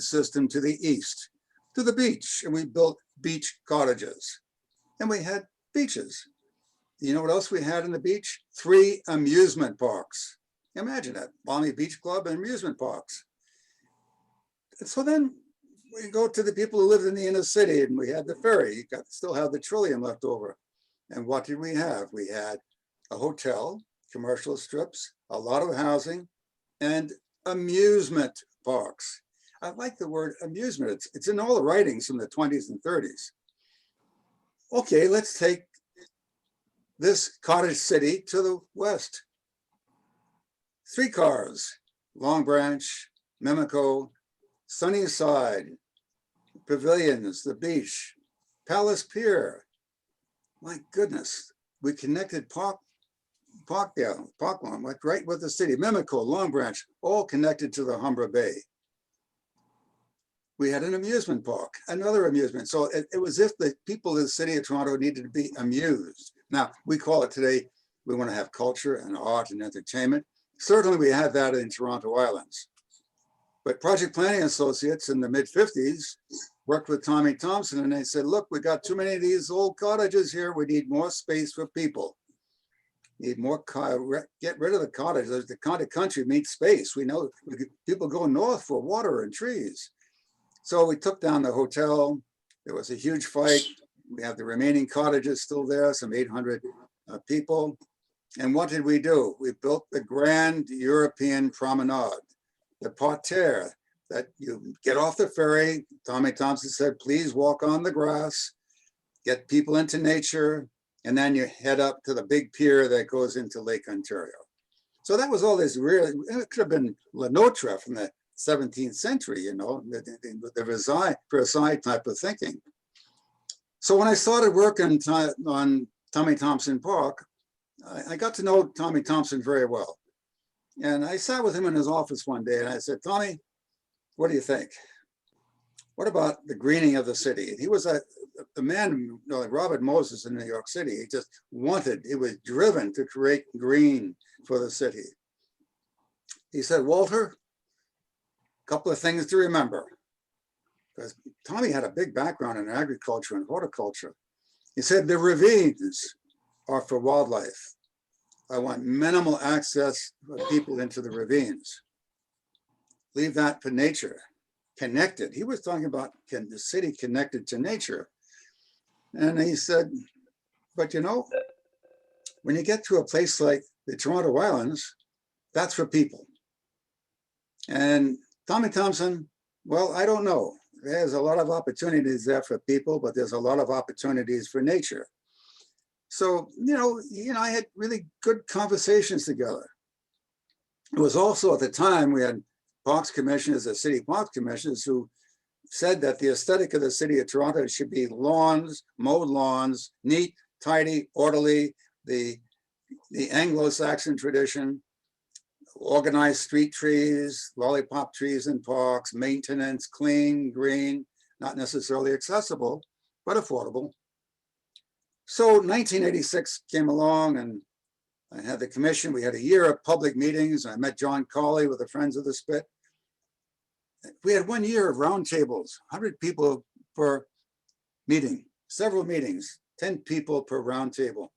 system to the east, to the beach, and we built beach cottages. And we had beaches. You know what else we had in the beach? 3 amusement parks. Imagine that, Bonnie Beach Club and amusement parks. And so then we go to the people who lived in the inner city, and we had the ferry. You still have the Trillium left over. And what did we have? We had a hotel, commercial strips, a lot of housing, and amusement parks. I like the word amusement. It's in all the writings from the 20s and 30s. Okay, let's take this cottage city to the west. 3 cars, Long Branch, Mimico, Sunnyside, pavilions, the beach, Palace Pier. My goodness, we connected Parkland, like right with the city. Mimico, Long Branch, all connected to the Humber Bay. We had an amusement park, another amusement. So it was as if the people of the city of Toronto needed to be amused. Now, we call it today, we want to have culture and art and entertainment. Certainly we had that in Toronto Islands. But Project Planning Associates in the mid-50s worked with Tommy Thompson, and they said, look, we got too many of these old cottages here. We need more space for people. Need more, get rid of the cottages. The kind of country needs space. We know people go north for water and trees. So we took down the hotel. There was a huge fight. We have the remaining cottages still there, some 800 people. And what did we do? We built the grand European promenade, the parterre, that you get off the ferry. Tommy Thompson said, please walk on the grass, get people into nature, and then you head up to the big pier that goes into Lake Ontario. So that was all this really, it could have been Le Notre from the 17th century, you know, the Versailles type of thinking. So when I started working on Tommy Thompson Park, I got to know Tommy Thompson very well. And I sat with him in his office one day and I said, Tommy, what do you think? What about the greening of the city? And he was a man, you know, like Robert Moses in New York City. He just he was driven to create green for the city. He said, Walter, a couple of things to remember. Because Tommy had a big background in agriculture and horticulture. He said, the ravines are for wildlife. I want minimal access for people into the ravines. Leave that for nature, connected. He was talking about the city connected to nature. And he said, but you know, when you get to a place like the Toronto Islands, that's for people. And Tommy Thompson, well, I don't know. There's a lot of opportunities there for people, but there's a lot of opportunities for nature. So, you know, he and I had really good conversations together. It was also at the time we had parks commissioners, the city parks commissioners, who said that the aesthetic of the city of Toronto should be lawns, mowed lawns, neat, tidy, orderly, the Anglo-Saxon tradition, organized street trees, lollipop trees in parks, maintenance, clean, green, not necessarily accessible, but affordable. So 1986 came along and I had the commission. We had a year of public meetings. I met John Cawley with the Friends of the Spit. We had 1 year of roundtables, 100 people per meeting, several meetings, 10 people per roundtable.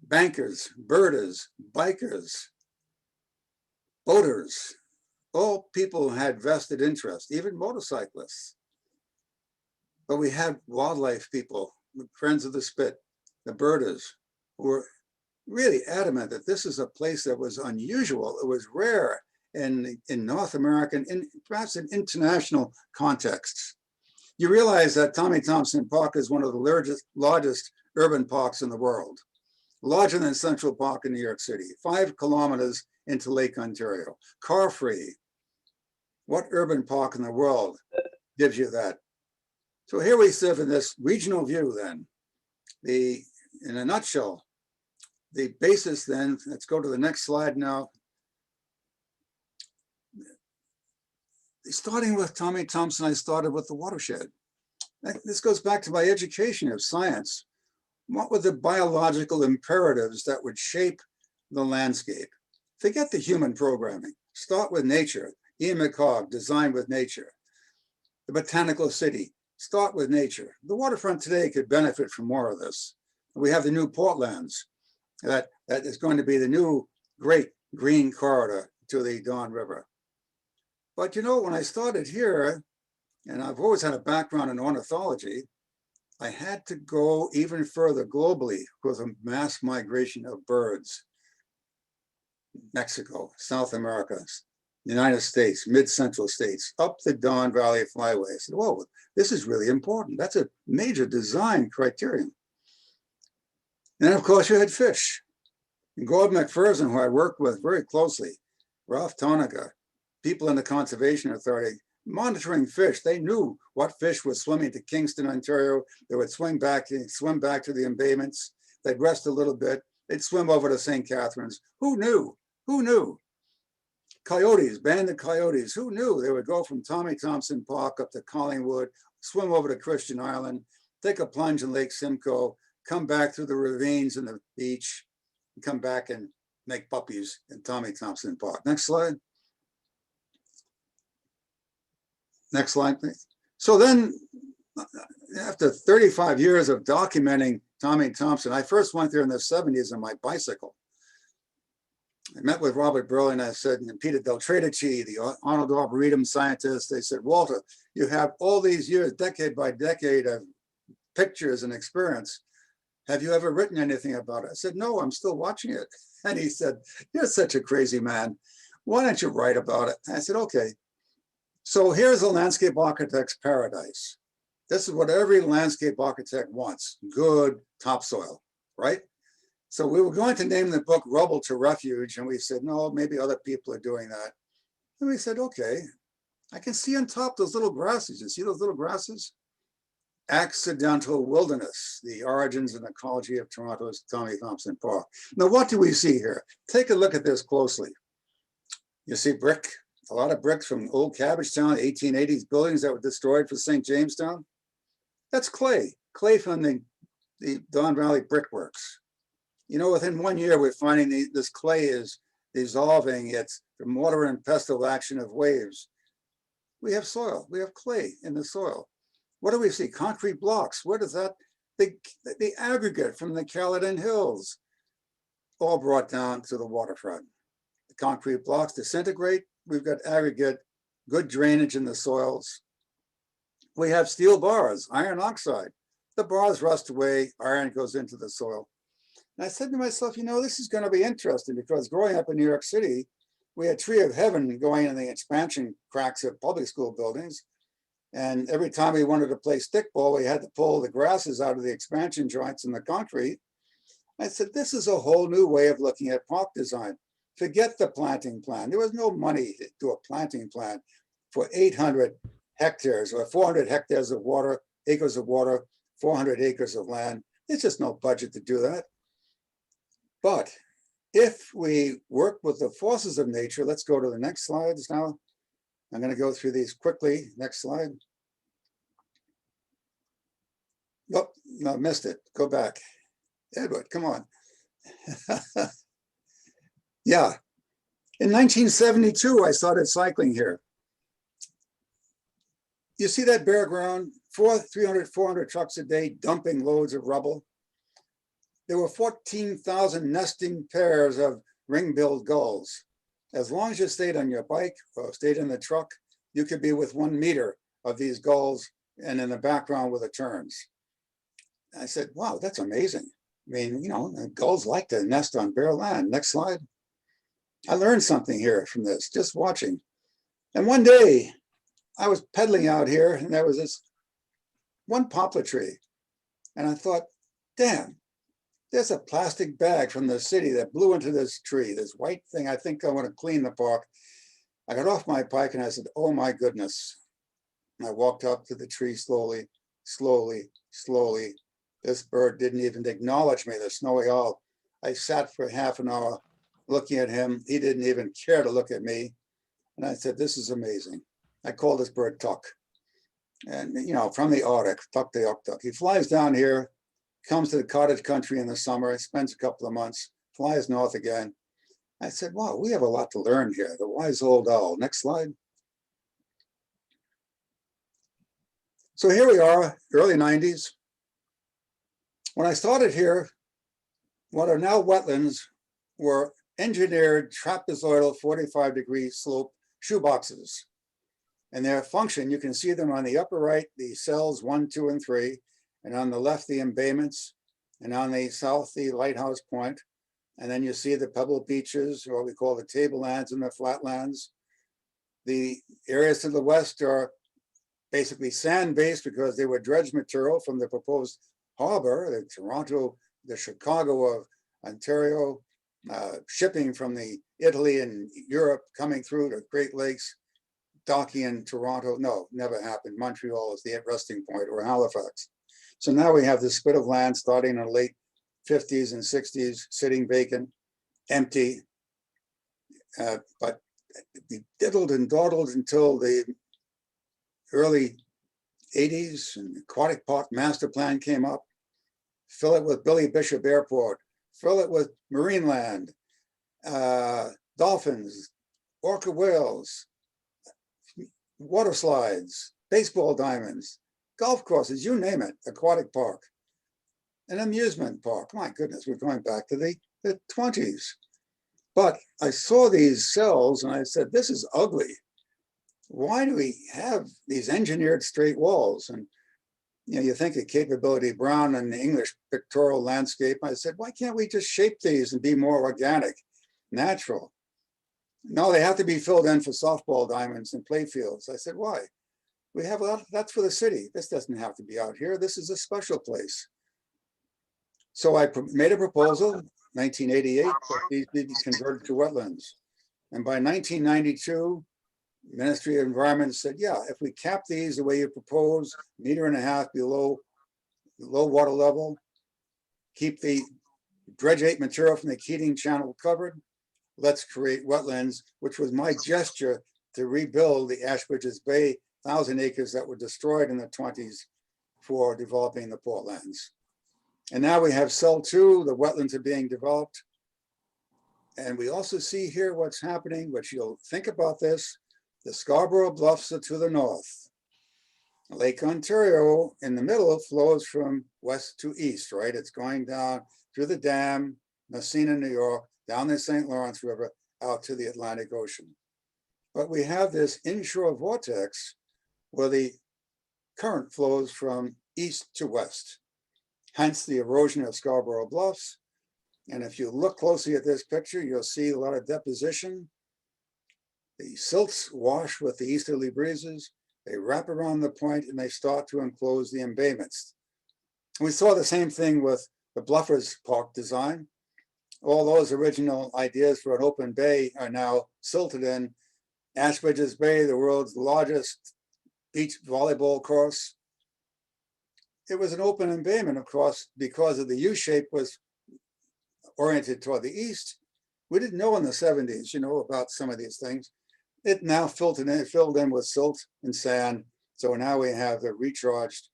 Bankers, birders, bikers, boaters, all people had vested interest, even motorcyclists. But we had wildlife people, the Friends of the Spit, the birders, who were really adamant that this is a place that was unusual. It was rare in North American, perhaps in international contexts. You realize that Tommy Thompson Park is one of the largest urban parks in the world, larger than Central Park in New York City, 5 kilometers into Lake Ontario, car-free. What urban park in the world gives you that? So here we sit in this regional view then. In a nutshell, the basis then, let's go to the next slide now. Starting with Tommy Thompson, I started with the watershed. This goes back to my education of science. What were the biological imperatives that would shape the landscape? Forget the human programming. Start with nature. Ian McCog, Design with Nature. the botanical city. Start with nature. The waterfront today could benefit from more of this. We have the new Portlands. That is going to be the new great green corridor to the Don River. But you know, when I started here, and I've always had a background in ornithology, I had to go even further globally because of mass migration of birds. Mexico, South America, United States, mid-central states, up the Don Valley Flyway. I said, whoa, this is really important. That's a major design criterion. And then, of course, you had fish. And Gordon McPherson, who I worked with very closely, Ralph Tonica, people in the Conservation Authority, monitoring fish. They knew what fish was swimming to Kingston, Ontario. They would swim back to the embayments. They'd rest a little bit. They'd swim over to St. Catharines. Who knew? Who knew? Coyotes, banded coyotes, who knew? They would go from Tommy Thompson Park up to Collingwood, swim over to Christian Island, take a plunge in Lake Simcoe, come back through the ravines and the beach, and come back and make puppies in Tommy Thompson Park. Next slide. Next slide, please. So then, after 35 years of documenting Tommy Thompson, I first went there in the 70s on my bicycle. I met with Robert Burley and I said, and Peter Del Tredici, the Arnold Arboretum scientist, they said, Walter, you have all these years, decade by decade of pictures and experience. Have you ever written anything about it? I said, no, I'm still watching it. And he said, you're such a crazy man. Why don't you write about it? I said, okay. So here's a landscape architect's paradise. This is what every landscape architect wants, good topsoil, right? So we were going to name the book Rubble to Refuge, and we said, no, maybe other people are doing that. And we said, okay, I can see on top those little grasses. You see those little grasses? Accidental wilderness, the origins and ecology of Toronto's Tommy Thompson Park. Now, what do we see here? Take a look at this closely. You see brick, a lot of bricks from old Cabbagetown, 1880s buildings that were destroyed for St. Jamestown. That's clay from the Don Valley brickworks. You know, within 1 year, we're finding this clay is dissolving. It's from water and pestle action of waves. We have soil, we have clay in the soil. What do we see? Concrete blocks. What is that? The aggregate from the Caledon Hills, all brought down to the waterfront. The concrete blocks disintegrate. We've got aggregate, good drainage in the soils. We have steel bars, iron oxide. The bars rust away, iron goes into the soil. And I said to myself, you know, this is going to be interesting because growing up in New York City, we had Tree of Heaven going in the expansion cracks of public school buildings. And every time we wanted to play stickball, we had to pull the grasses out of the expansion joints in the concrete. I said, this is a whole new way of looking at park design. Forget the planting plan. There was no money to do a planting plan for 800 hectares or 400 hectares of water, acres of water, 400 acres of land. There's just no budget to do that. But if we work with the forces of nature, let's go to the next slides now. I'm going to go through these quickly. Next slide. Oh, no, missed it. Go back. Edward, come on. Yeah. In 1972, I started cycling here. You see that bare ground? 300, 400 trucks a day dumping loads of rubble. There were 14,000 nesting pairs of ring-billed gulls. As long as you stayed on your bike or stayed in the truck, you could be with 1 meter of these gulls and in the background with the terns. I said, wow, that's amazing. I mean, you know, gulls like to nest on bare land. Next slide. I learned something here from this, just watching. And one day I was pedaling out here and there was this one poplar tree. And I thought, damn, there's a plastic bag from the city that blew into this tree, this white thing. I think I want to clean the park. I got off my bike and I said, oh my goodness. And I walked up to the tree slowly, slowly, slowly. This bird didn't even acknowledge me, the snowy owl. I sat for half an hour looking at him. He didn't even care to look at me. And I said, this is amazing. I called this bird Tuck. And, you know, from the Arctic, Tuck the Tuck. He flies down here, comes to the cottage country in the summer, spends a couple of months, flies north again. I said, wow, we have a lot to learn here. The wise old owl. Next slide. So here we are, early 90s. When I started here, what are now wetlands were engineered trapezoidal 45-degree slope shoeboxes. And their function, you can see them on the upper right, the cells 1, 2, and 3, and on the left, the embayments, and on the south, the lighthouse point. And then you see the pebble beaches, or what we call the tablelands and the flatlands. The areas to the west are basically sand-based because they were dredged material from the proposed harbor, the Toronto, the Chicago of Ontario, shipping from the Italy and Europe coming through the Great Lakes, docking in Toronto. No, never happened. Montreal is the resting point, or Halifax. So now we have this spit of land starting in the late 50s and 60s, sitting vacant, empty. But we diddled and dawdled until the early 80s, and the Aquatic Park Master Plan came up. Fill it with Billy Bishop Airport, fill it with marine land, dolphins, orca whales, water slides, baseball diamonds, golf courses, you name it, aquatic park. An amusement park, my goodness, we're going back to the 20s. But I saw these cells and I said, this is ugly. Why do we have these engineered straight walls? And you think of Capability Brown and the English pictorial landscape. I said, why can't we just shape these and be more organic, natural? No, they have to be filled in for softball diamonds and play fields. I said, why? We have that's for the city. This doesn't have to be out here. This is a special place. So I made a proposal, 1988, that these be converted to wetlands. And by 1992, Ministry of Environment said, yeah, if we cap these the way you propose, 1.5 meters below low water level, keep the dredgeate material from the Keating Channel covered, let's create wetlands, which was my gesture to rebuild the Ashbridges Bay 1,000 acres that were destroyed in the 20s for developing the portlands. And now we have cell 2, the wetlands are being developed. And we also see here what's happening, which you'll think about this. The Scarborough Bluffs are to the north. Lake Ontario in the middle flows from west to east, right? It's going down through the dam, Messina, New York, down the St. Lawrence River, out to the Atlantic Ocean. But we have this inshore vortex where the current flows from east to west, hence the erosion of Scarborough Bluffs. And if you look closely at this picture, you'll see a lot of deposition. The silts wash with the easterly breezes, they wrap around the point and they start to enclose the embayments. We saw the same thing with the Bluffers Park design. All those original ideas for an open bay are now silted in. Ashbridges Bay, the world's largest beach volleyball course. It was an open embayment, of course, because of the U-shape was oriented toward the east. We didn't know in the 70s, about some of these things. It now filled in with silt and sand. So now we have the recharged,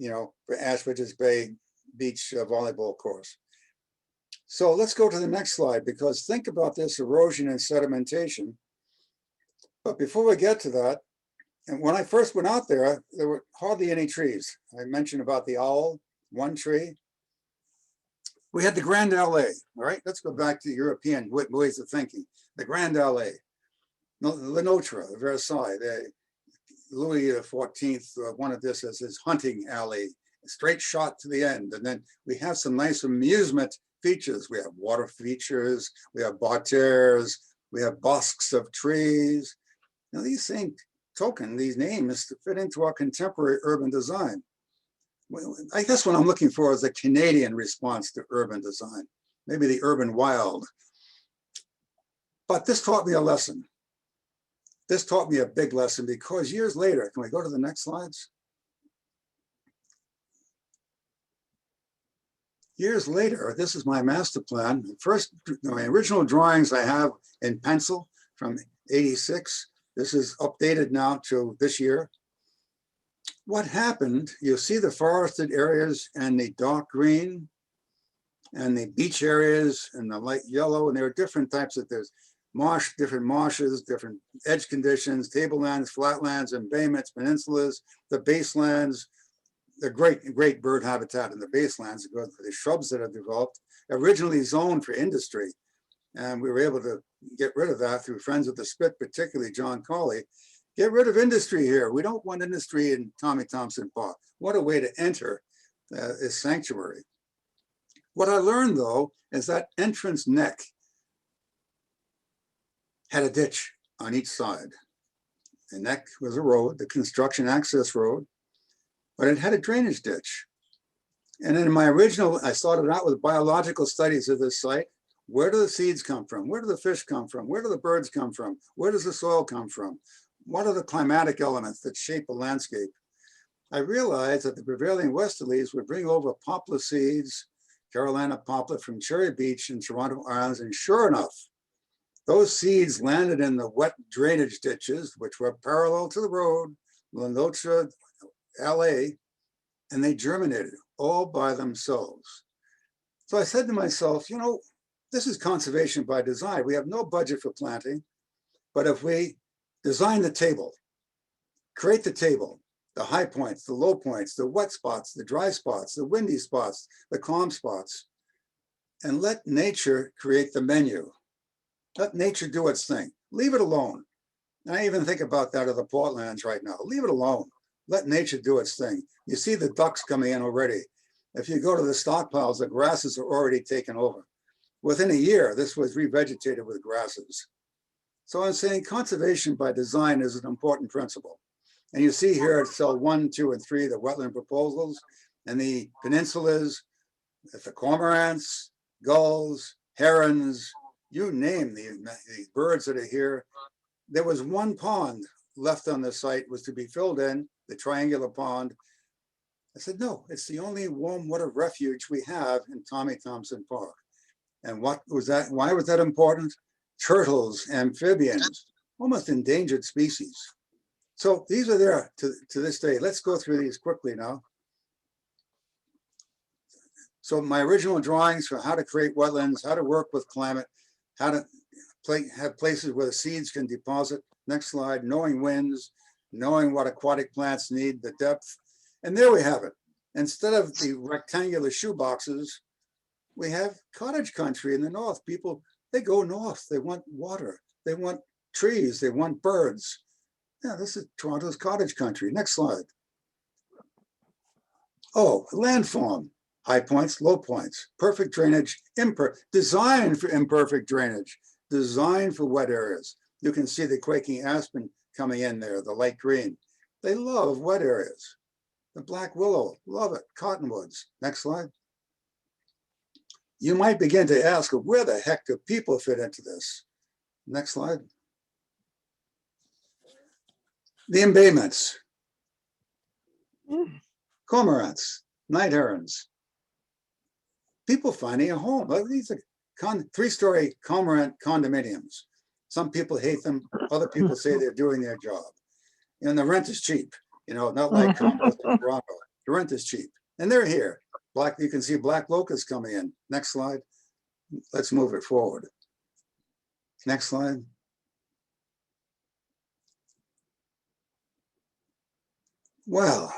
for Ashbridges Bay beach volleyball course. So let's go to the next slide, because think about this erosion and sedimentation. But before we get to that, and when I first went out there were hardly any trees. I mentioned about the owl, one tree. We had the Grand Allée, all right? Let's go back to European ways of thinking. The Grand Allée, Le Notre, Versailles, Louis XIV wanted this as his hunting alley, a straight shot to the end. And then we have some nice amusement features. We have water features, we have barters, we have bosques of trees. Now these things, these names fit into our contemporary urban design. I guess what I'm looking for is a Canadian response to urban design, maybe the urban wild. But this taught me a lesson. This taught me a big lesson, because years later, can we go to the next slides? Years later, this is my master plan. First, my original drawings I have in pencil from '86. This is updated now to this year. What happened, you'll see the forested areas and the dark green, and the beach areas and the light yellow, and there are different types of this. different marshes, different edge conditions, tablelands, flatlands, embayments, peninsulas, the baselands, the great bird habitat in the baselands, the shrubs that have developed, originally zoned for industry. And we were able to get rid of that through Friends of the Spit, particularly John Cawley. Get rid of industry here. We don't want industry in Tommy Thompson Park. What a way to enter this sanctuary. What I learned, though, is that entrance neck had a ditch on each side. The neck was a road, the construction access road, but it had a drainage ditch. And in my original, I started out with biological studies of this site. Where do the seeds come from? Where do the fish come from? Where do the birds come from? Where does the soil come from? What are the climatic elements that shape a landscape? I realized that the prevailing westerlies would bring over poplar seeds, Carolina poplar from Cherry Beach and Toronto Islands, and sure enough, those seeds landed in the wet drainage ditches, which were parallel to the road, La Noche, LA, and they germinated all by themselves. So I said to myself, you know, this is conservation by design. We have no budget for planting, but if we design the table, create the table, the high points, the low points, the wet spots, the dry spots, the windy spots, the calm spots, and let nature create the menu. Let nature do its thing. Leave it alone. And I even think about that of the Portlands right now. Leave it alone. Let nature do its thing. You see the ducks coming in already. If you go to the stockpiles, the grasses are already taken over. Within a year, this was revegetated with grasses. So I'm saying conservation by design is an important principle. And you see here at cell 1, 2, and 3, the wetland proposals, and the peninsulas, the cormorants, gulls, herons, you name the birds that are here. There was one pond left on the site, was to be filled in, the triangular pond. I said, no, it's the only warm water refuge we have in Tommy Thompson Park. And what was that? Why was that important? Turtles, amphibians, almost endangered species. So these are there to this day. Let's go through these quickly now. So my original drawings for how to create wetlands, how to work with climate, how to have places where the seeds can deposit. Next slide, knowing winds, knowing what aquatic plants need, the depth. And there we have it. Instead of the rectangular shoe boxes, we have cottage country in the north. People, they go north. They want water. They want trees. They want birds. Yeah, this is Toronto's cottage country. Next slide. Oh, landform. High points, low points, perfect drainage, designed for imperfect drainage, designed for wet areas. You can see the quaking aspen coming in there, the light green. They love wet areas. The black willow, love it. Cottonwoods. Next slide. You might begin to ask, where the heck do people fit into this? Next slide. The embayments. Cormorants, night herons. People finding a home. These are 3-story cormorant condominiums. Some people hate them. Other people say they're doing their job. And the rent is cheap. You know, not like condos in Toronto. The rent is cheap. And they're here. You can see black locusts coming in. Next slide. Let's move it forward. Next slide. Well,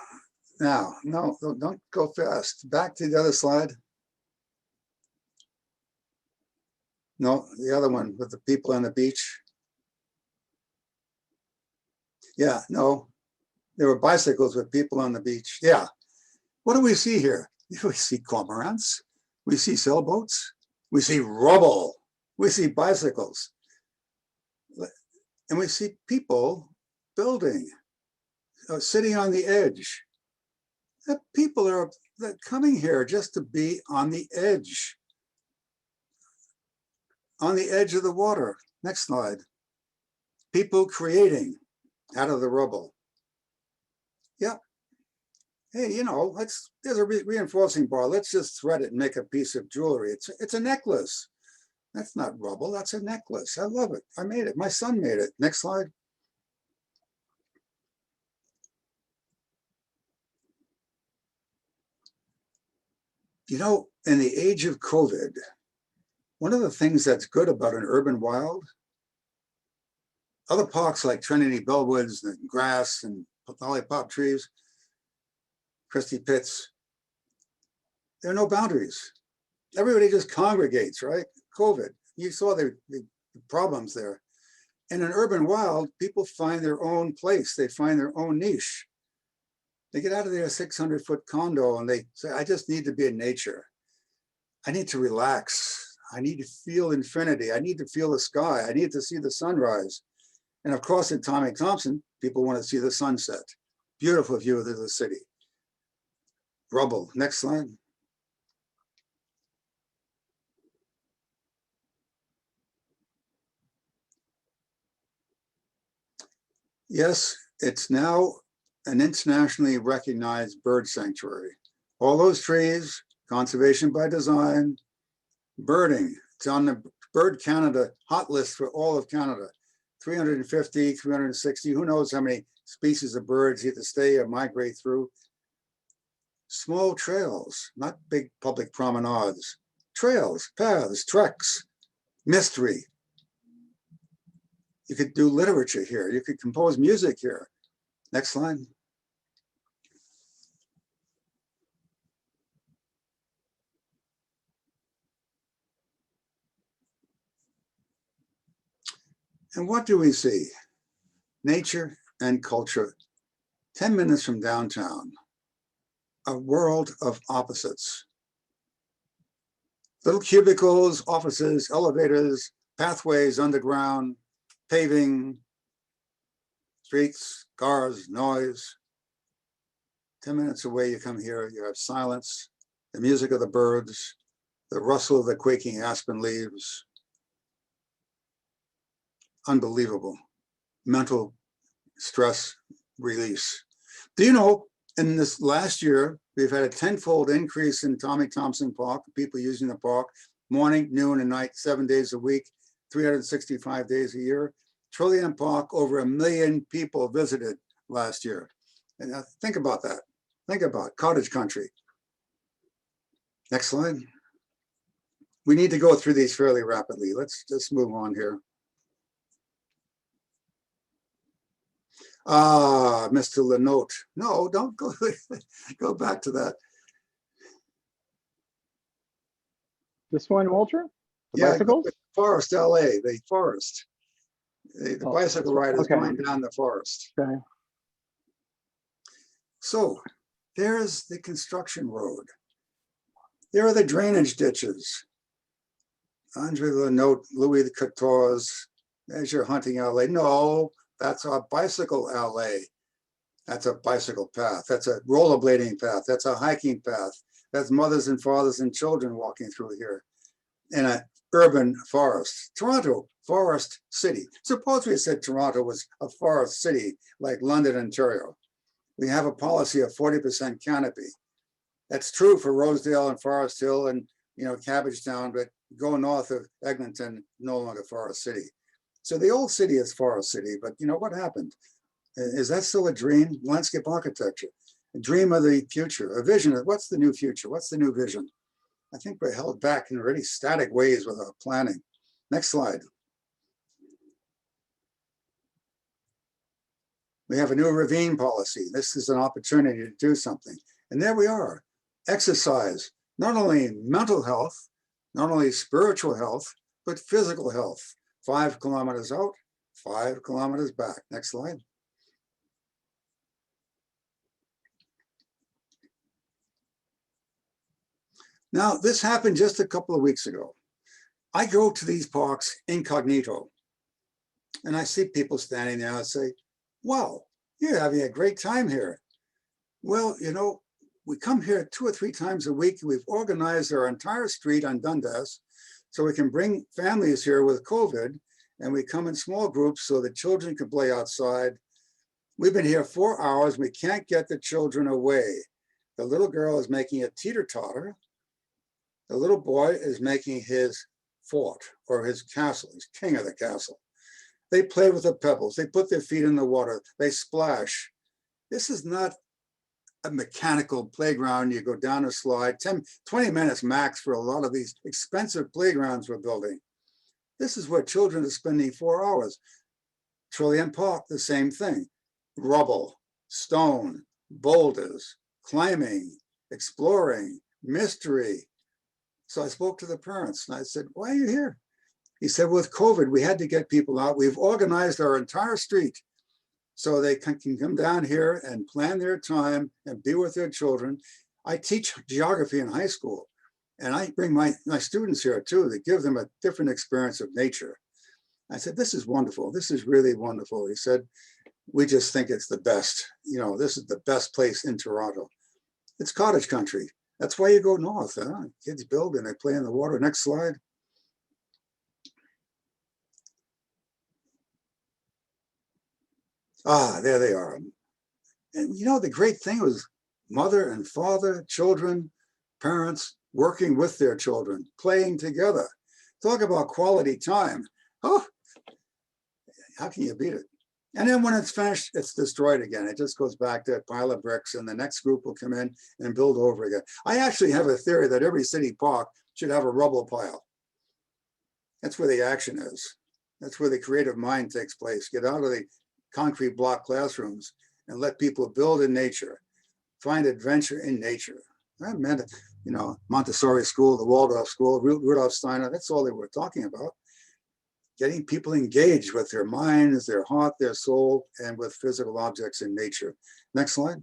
now, no, don't go fast. Back to the other slide. No, the other one with the people on the beach. Yeah, no, there were bicycles with people on the beach. Yeah. What do we see here? We see cormorants. We see sailboats. We see rubble. We see bicycles. And we see people building, sitting on the edge. The people are coming here just to be on the edge. On the edge of the water. Next slide. People creating out of the rubble. Yeah. Hey, you know, there's a reinforcing bar. Let's just thread it and make a piece of jewelry. It's a necklace. That's not rubble. That's a necklace. I love it. I made it. My son made it. Next slide. You know, in the age of COVID, one of the things that's good about an urban wild Other parks like Trinity Bellwoods and grass and lollipop trees, Christie Pitts, there are no boundaries. Everybody just congregates, right? COVID, you saw the problems there. In an urban wild, people find their own place. They find their own niche. They get out of their 600-foot condo and they say, I just need to be in nature. I need to relax. I need to feel infinity. I need to feel the sky. I need to see the sunrise. And of course, in Thompson, people want to see the sunset. Beautiful view of the city. Rubble. Next slide. Yes, it's now an internationally recognized bird sanctuary. All those trees, conservation by design, birding. It's on the Bird Canada hot list for all of Canada. 350, 360, who knows how many species of birds either stay or migrate through. Small trails, not big public promenades. Trails, paths, treks, mystery. You could do literature here. You could compose music here. Next slide. And what do we see? Nature and culture, 10 minutes from downtown, a world of opposites. Little cubicles, offices, elevators, pathways underground, paving, streets, cars, noise. 10 minutes away, you come here, you have silence, the music of the birds, the rustle of the quaking aspen leaves. Unbelievable. Mental stress release. Do you know, in this last year, we've had a 10-fold increase in Thompson Park, people using the park, morning, noon, and night, 7 days a week, 365 days a year. Trillium Park, over 1 million people visited last year. And think about that. Think about cottage country. Next slide. We need to go through these fairly rapidly. Let's just move on here. Ah, Mr. Lenote. No, don't go, go back to that. This one, Walter? The Yeah, bicycles? Forest, LA, the forest. The bicycle riders going down the forest. Okay. So there's the construction road. There are the drainage ditches. Andre Lenote, Louis XIV, there's your hunting alley. No, that's a bicycle alley. That's a bicycle path. That's a rollerblading path. That's a hiking path. That's mothers and fathers and children walking through here in an urban forest. Toronto, forest city. Suppose we said Toronto was a forest city like London, Ontario. We have a policy of 40% canopy. That's true for Rosedale and Forest Hill and Cabbagetown, but go north of Eglinton, no longer forest city. So the old city is forest city, but what happened? Is that still a dream? Landscape architecture, a dream of the future, a vision of what's the new future? What's the new vision? I think we're held back in really static ways with our planning. Next slide. We have a new ravine policy. This is an opportunity to do something. And there we are. Exercise, not only mental health, not only spiritual health, but physical health. 5 kilometers out, 5 kilometers back. Next slide. Now, this happened just a couple of weeks ago. I go to these parks incognito, and I see people standing there and say, wow, you're having a great time here. Well, we come here 2 or 3 times a week. We've organized our entire street on Dundas so we can bring families here with COVID, and we come in small groups so the children can play outside. We've been here 4 hours. We can't get the children away. The little girl is making a teeter-totter. The little boy is making his fort or his castle. He's king of the castle. They play with the pebbles. They put their feet in the water. They splash. This is not a mechanical playground. You go down a slide, 20 minutes max for a lot of these expensive playgrounds we're building. This is where children are spending 4 hours. Trillium Park, the same thing. Rubble, stone, boulders, climbing, exploring, mystery. So I spoke to the parents and I said, why are you here? He said, with COVID, we had to get people out. We've organized our entire street so they can come down here and plan their time and be with their children. I teach geography in high school, and I bring my students here too to give them a different experience of nature. I said, this is wonderful. This is really wonderful. He said, we just think it's the best. You know, this is the best place in Toronto. It's cottage country. That's why you go north. Huh? Kids build and they play in the water. Next slide. Ah, there they are. And you know, the great thing was mother and father, children, parents working with their children, playing together. Talk about quality time. Oh, how can you beat it? And then when it's finished, it's destroyed again. It just goes back to a pile of bricks and the next group will come in and build over again. I actually have a theory that every city park should have a rubble pile. That's where the action is. That's where the creative mind takes place. Get out of the concrete block classrooms and let people build in nature, find adventure in nature. I meant, you know, Montessori school, the Waldorf school, Rudolf Steiner, that's all they were talking about. Getting people engaged with their minds, their heart, their soul, and with physical objects in nature. Next slide.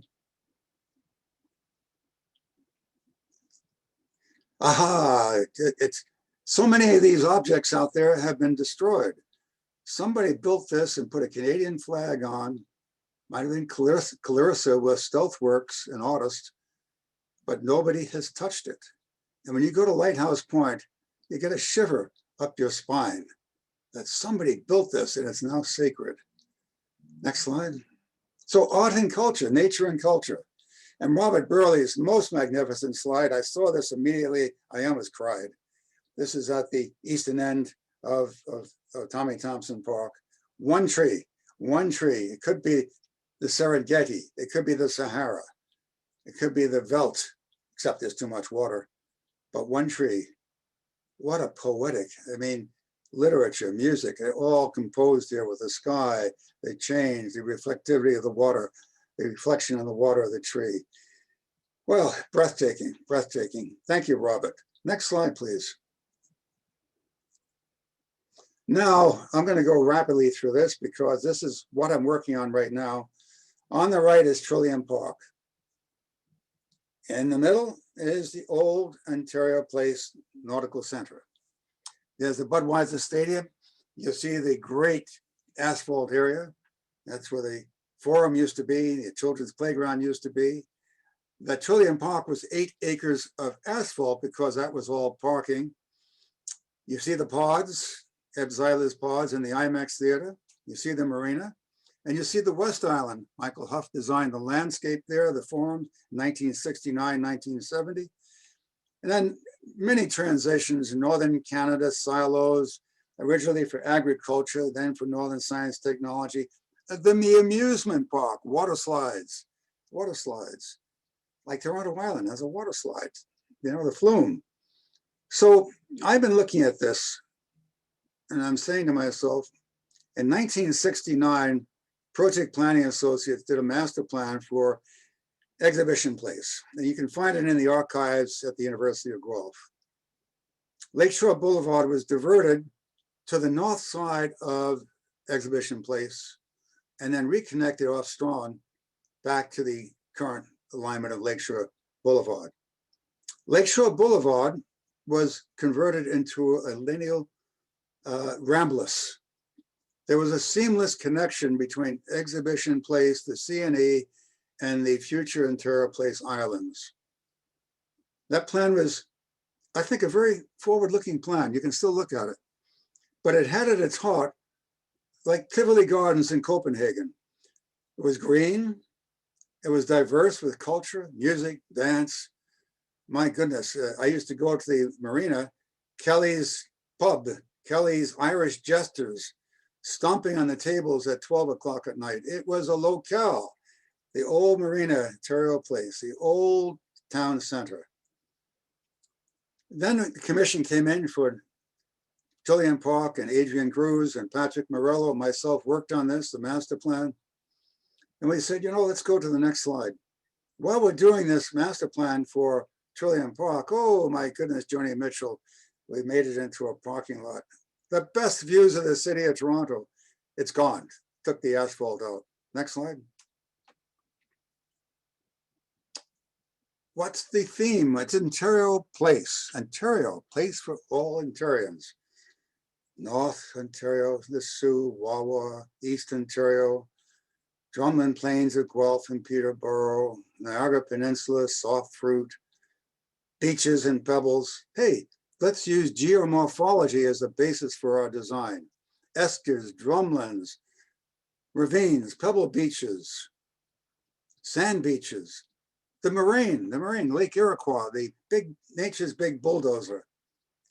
Aha, it's so many of these objects out there have been destroyed. Somebody built this and put a Canadian flag on, might have been Clarissa with Stealth Works, an artist, but nobody has touched it. And when you go to Lighthouse Point, you get a shiver up your spine that somebody built this and it's now sacred. Next slide. So art and culture, nature and culture. And Robert Burley's most magnificent slide, I saw this immediately, I almost cried. This is at the eastern end of Tommy Thompson Park. One tree. It could be the Serengeti, it could be the Sahara, it could be the veldt, except there's too much water, but one tree. What a poetic, I mean, literature, music, they're all composed here with the sky. They change, the reflectivity of the water, the reflection on the water of the tree. Well, breathtaking, breathtaking. Thank you, Robert. Next slide, please. Now, I'm going to go rapidly through this because this is what I'm working on right now. On the right is Trillium Park. In the middle is the old Ontario Place Nautical Center. There's the Budweiser Stadium. You see the great asphalt area. That's where the forum used to be, the children's playground used to be. The Trillium Park was 8 acres of asphalt because that was all parking. You see the pods, Ed Zeiler's pods in the IMAX Theater. You see the marina. And you see the West Island. Michael Huff designed the landscape there, the forum, 1969, 1970. And then many transitions in Northern Canada, silos, originally for agriculture, then for Northern Science Technology. The amusement park, water slides. Like Toronto Island has a water slide, you know, the flume. So I've been looking at this and I'm saying to myself, in 1969, Project Planning Associates did a master plan for Exhibition Place. And you can find it in the archives at the University of Guelph. Lakeshore Boulevard was diverted to the north side of Exhibition Place and then reconnected off Strawn back to the current alignment of Lakeshore Boulevard. Lakeshore Boulevard was converted into a lineal Ramblus. There was a seamless connection between Exhibition Place, the CNE, and the future Ontario Place Islands. That plan was, I think, a very forward-looking plan. You can still look at it. But it had at its heart, like Tivoli Gardens in Copenhagen. It was green, it was diverse with culture, music, dance. My goodness, I used to go to the marina, Kelly's pub, Kelly's Irish Jesters, stomping on the tables at 12 o'clock at night. It was a locale, the old marina, Ontario Place, the old town center. Then the commission came in for Trillium Park and Adrian Cruz and Patrick Morello and myself worked on this, the master plan. And we said, let's go to the next slide. While we're doing this master plan for Trillium Park, oh my goodness, Joni Mitchell, we made it into a parking lot. The best views of the city of Toronto. It's gone. Took the asphalt out. Next slide. What's the theme? It's Ontario Place. Ontario, place for all Ontarians. North Ontario, the Sioux, Wawa, East Ontario, Drumlin Plains of Guelph and Peterborough, Niagara Peninsula, soft fruit, beaches and pebbles. Hey, let's use geomorphology as a basis for our design. Eskers, drumlins, ravines, pebble beaches, sand beaches, the moraine, Lake Iroquois, the nature's big bulldozer.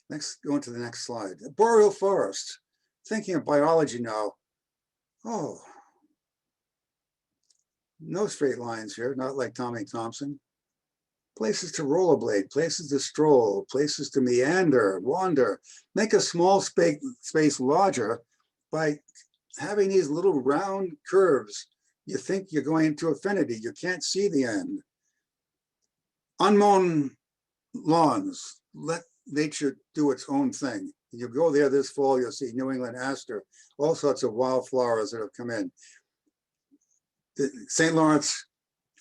Next, go into the next slide. Boreal forest. Thinking of biology now. Oh, no straight lines here, not like Tommy Thompson. Places to rollerblade, places to stroll, places to meander, wander. Make a small space larger by having these little round curves. You think you're going into infinity. You can't see the end. Unmown lawns. Let nature do its own thing. You go there this fall, you'll see New England aster, all sorts of wildflowers that have come in. The St. Lawrence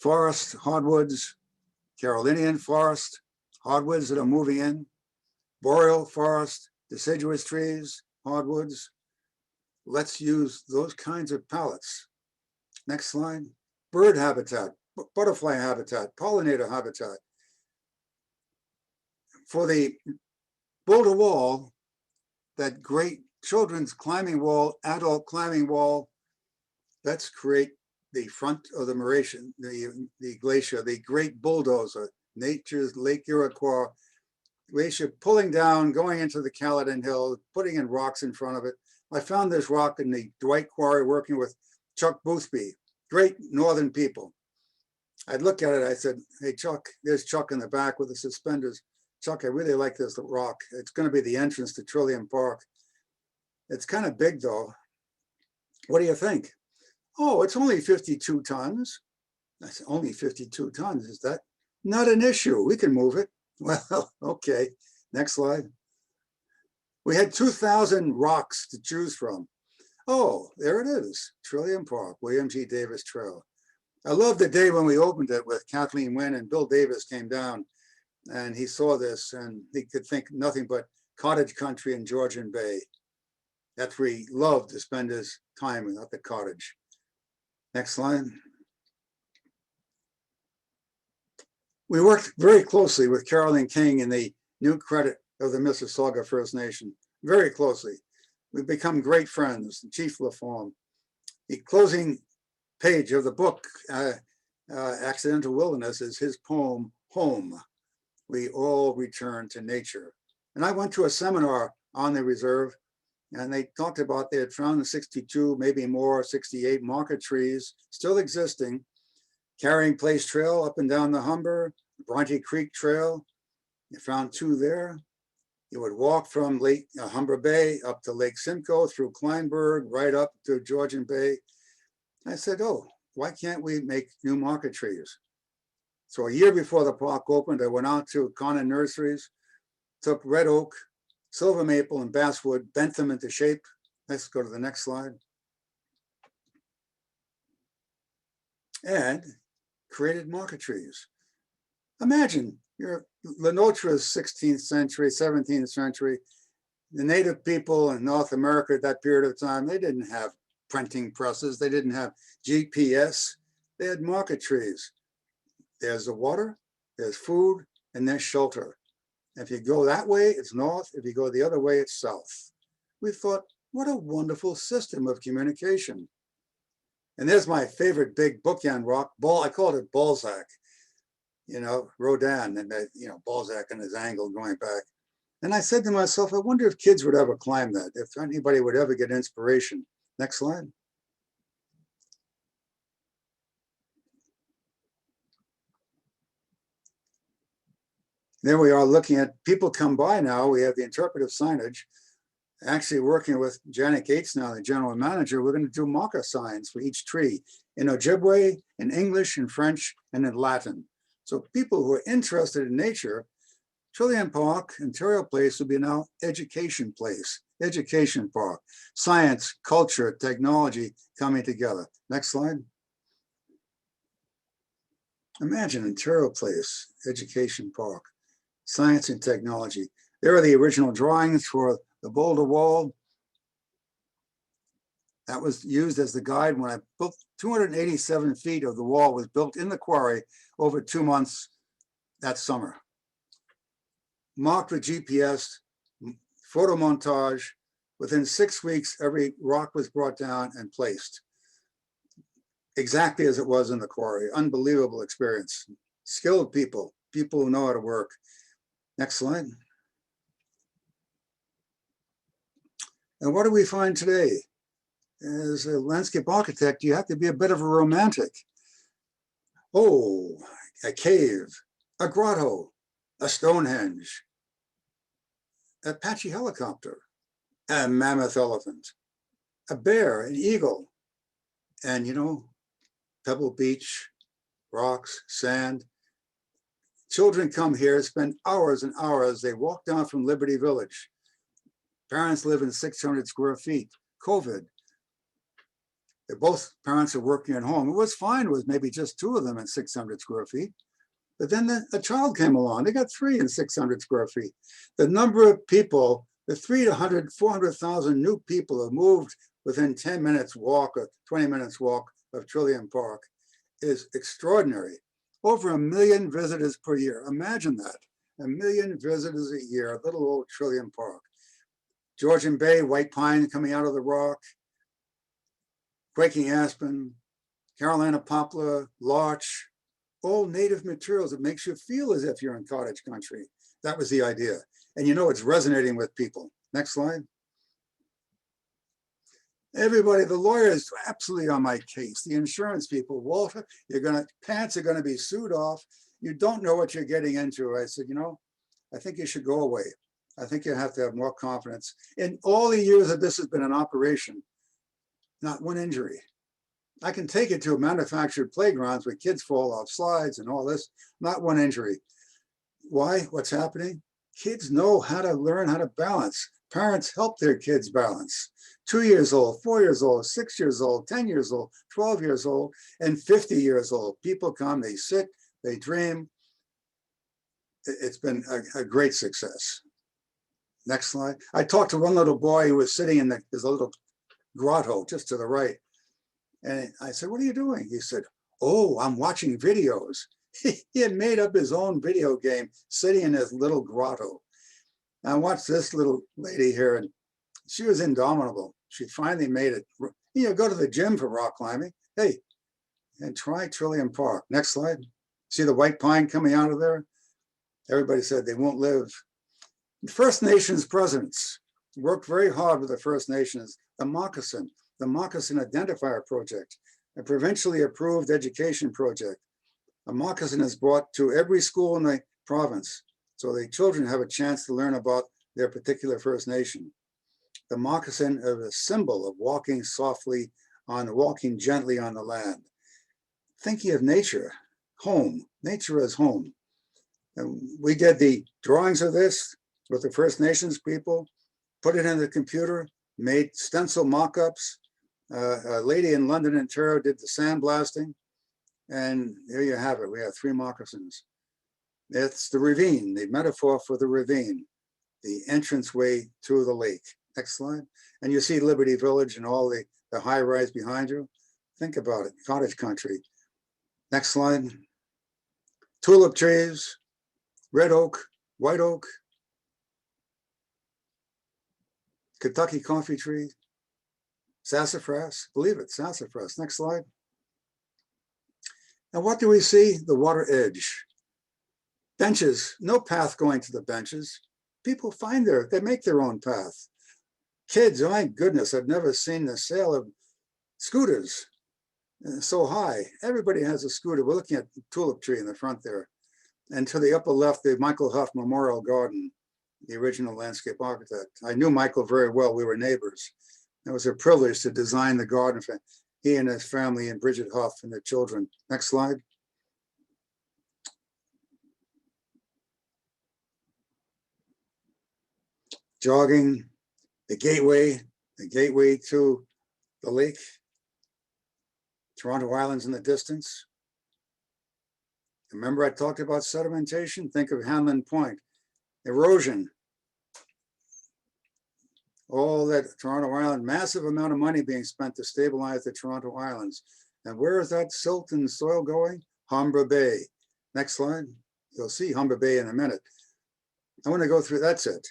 forest, hardwoods, Carolinian forest, hardwoods that are moving in, boreal forest, deciduous trees, hardwoods. Let's use those kinds of palettes. Next slide. Bird habitat, butterfly habitat, pollinator habitat. For the Boulder Wall, that great children's climbing wall, adult climbing wall, let's create the front of the moration, the glacier, the great bulldozer, nature's Lake Iroquois glacier pulling down, going into the Caledon Hill, putting in rocks in front of it. I found this rock in the Dwight Quarry working with Chuck Boothby, great northern people. I'd look at it, I said, hey, Chuck, there's Chuck in the back with the suspenders. Chuck, I really like this rock. It's going to be the entrance to Trillium Park. It's kind of big though. What do you think? Oh, it's only 52 tons. I said, only 52 tons, is that not an issue? We can move it. Well, okay, next slide. We had 2,000 rocks to choose from. Oh, there it is, Trillium Park, William G. Davis Trail. I love the day when we opened it with Kathleen Wynne and Bill Davis came down and he saw this and he could think nothing but cottage country in Georgian Bay. That's where he loved to spend his time at the cottage. Next slide. We worked very closely with Carolyn King in the new credit of the Mississauga First Nation, very closely. We've become great friends, Chief LaForme. The closing page of the book, Accidental Wilderness, is his poem, Home. We all return to nature. And I went to a seminar on the reserve and they talked about they had found 62, maybe more, 68 market trees still existing, Carrying Place Trail up and down the Humber, Bronte Creek Trail. You found 2 there. You would walk from Lake Humber Bay up to Lake Simcoe through Kleinburg, right up to Georgian Bay. I said, oh, why can't we make new market trees? So a year before the park opened, I went out to Conan Nurseries, took red oak, silver maple, and basswood, bent them into shape. Let's go to the next slide. And created market trees. Imagine you're Lenotra's 16th century, 17th century. The native people in North America at that period of time, they didn't have printing presses. They didn't have GPS. They had market trees. There's the water, there's food, and there's shelter. If you go that way, it's north. If you go the other way, it's south. We thought, what a wonderful system of communication. And there's my favorite big bookend rock, I called it Balzac. Rodin and Balzac and his angle going back. And I said to myself, I wonder if kids would ever climb that, if anybody would ever get inspiration. Next slide. There we are looking at people come by now. We have the interpretive signage. Actually working with Janet Gates now, the general manager, we're going to do marker signs for each tree in Ojibwe, in English, in French, and in Latin. So people who are interested in nature, Trillium Park, Ontario Place will be now education place, education park, science, culture, technology coming together. Next slide. Imagine Ontario Place, education park, science and technology. There are the original drawings for the Boulder Wall. That was used as the guide when I built 287 feet of the wall was built in the quarry over 2 months that summer. Marked with GPS, photo montage. Within 6 weeks, every rock was brought down and placed exactly as it was in the quarry. Unbelievable experience. Skilled people, people who know how to work. Next slide. And what do we find today? As a landscape architect, you have to be a bit of a romantic. Oh, a cave, a grotto, a Stonehenge, an Apache helicopter, a mammoth elephant, a bear, an eagle, and Pebble Beach, rocks, sand. Children come here, spend hours and hours. They walk down from Liberty Village. Parents live in 600 square feet. COVID. Both parents are working at home. It was fine with maybe just 2 of them in 600 square feet. But then a child came along. They got 3 in 600 square feet. The number of people, the 300, 400,000 new people have moved within 10 minutes walk or 20 minutes walk of Trillium Park is extraordinary. Over 1 million visitors per year. Imagine that. 1 million visitors a year, little old Trillium Park. Georgian Bay, white pine coming out of the rock, quaking aspen, Carolina poplar, larch, all native materials. It makes you feel as if you're in cottage country. That was the idea. And it's resonating with people. Next slide. Everybody, the lawyers absolutely on my case. The insurance people, Walter, pants are gonna be sued off. You don't know what you're getting into. I said, I think you should go away. I think you have to have more confidence. In all the years that this has been an operation, not one injury. I can take it to manufactured playgrounds where kids fall off slides and all this, not one injury. Why? What's happening? Kids know how to learn how to balance. Parents help their kids balance. 2 years old, 4 years old, 6 years old, 10 years old, 12 years old, and 50 years old. People come, they sit, they dream. It's been a great success. Next slide. I talked to one little boy who was sitting in there's a little grotto just to the right. And I said, what are you doing? He said, oh, I'm watching videos. He had made up his own video game sitting in his little grotto. And I watched this little lady here, and she was indomitable. She finally made it. Go to the gym for rock climbing. Hey, and try Trillium Park. Next slide. See the white pine coming out of there? Everybody said they won't live. First Nations presidents worked very hard with the First Nations. The Moccasin Identifier Project, a provincially approved education project. A moccasin is brought to every school in the province, so the children have a chance to learn about their particular First Nation. The moccasin is a symbol of walking gently on the land. Thinking of nature, home, nature as home. And we did the drawings of this with the First Nations people, put it in the computer, made stencil mock-ups. A lady in London, Ontario did the sandblasting. And there you have it. We have 3 moccasins. It's the ravine, the metaphor for the ravine, the entranceway to the lake. Next slide. And you see Liberty Village and all the high rise behind you. Think about it, cottage country. Next slide. Tulip trees, red oak, white oak, Kentucky coffee tree, sassafras, believe it, sassafras. Next slide. And what do we see? The water edge. Benches, no path going to the benches. People they make their own path. Kids, oh my goodness, I've never seen the sale of scooters so high. Everybody has a scooter. We're looking at the tulip tree in the front there. And to the upper left, the Michael Huff Memorial Garden. the original landscape architect. I knew Michael very well. We were neighbors. It was a privilege to design the garden for he and his family and Bridget Huff and their children. Next slide. Jogging, the gateway to the lake. Toronto Island's in the distance. Remember I talked about sedimentation? Think of Hanlon Point. Erosion. All that Toronto Island, massive amount of money being spent to stabilize the Toronto Islands. And where is that silt and soil going? Humber Bay. Next slide. You'll see Humber Bay in a minute. I want to go through, that's it.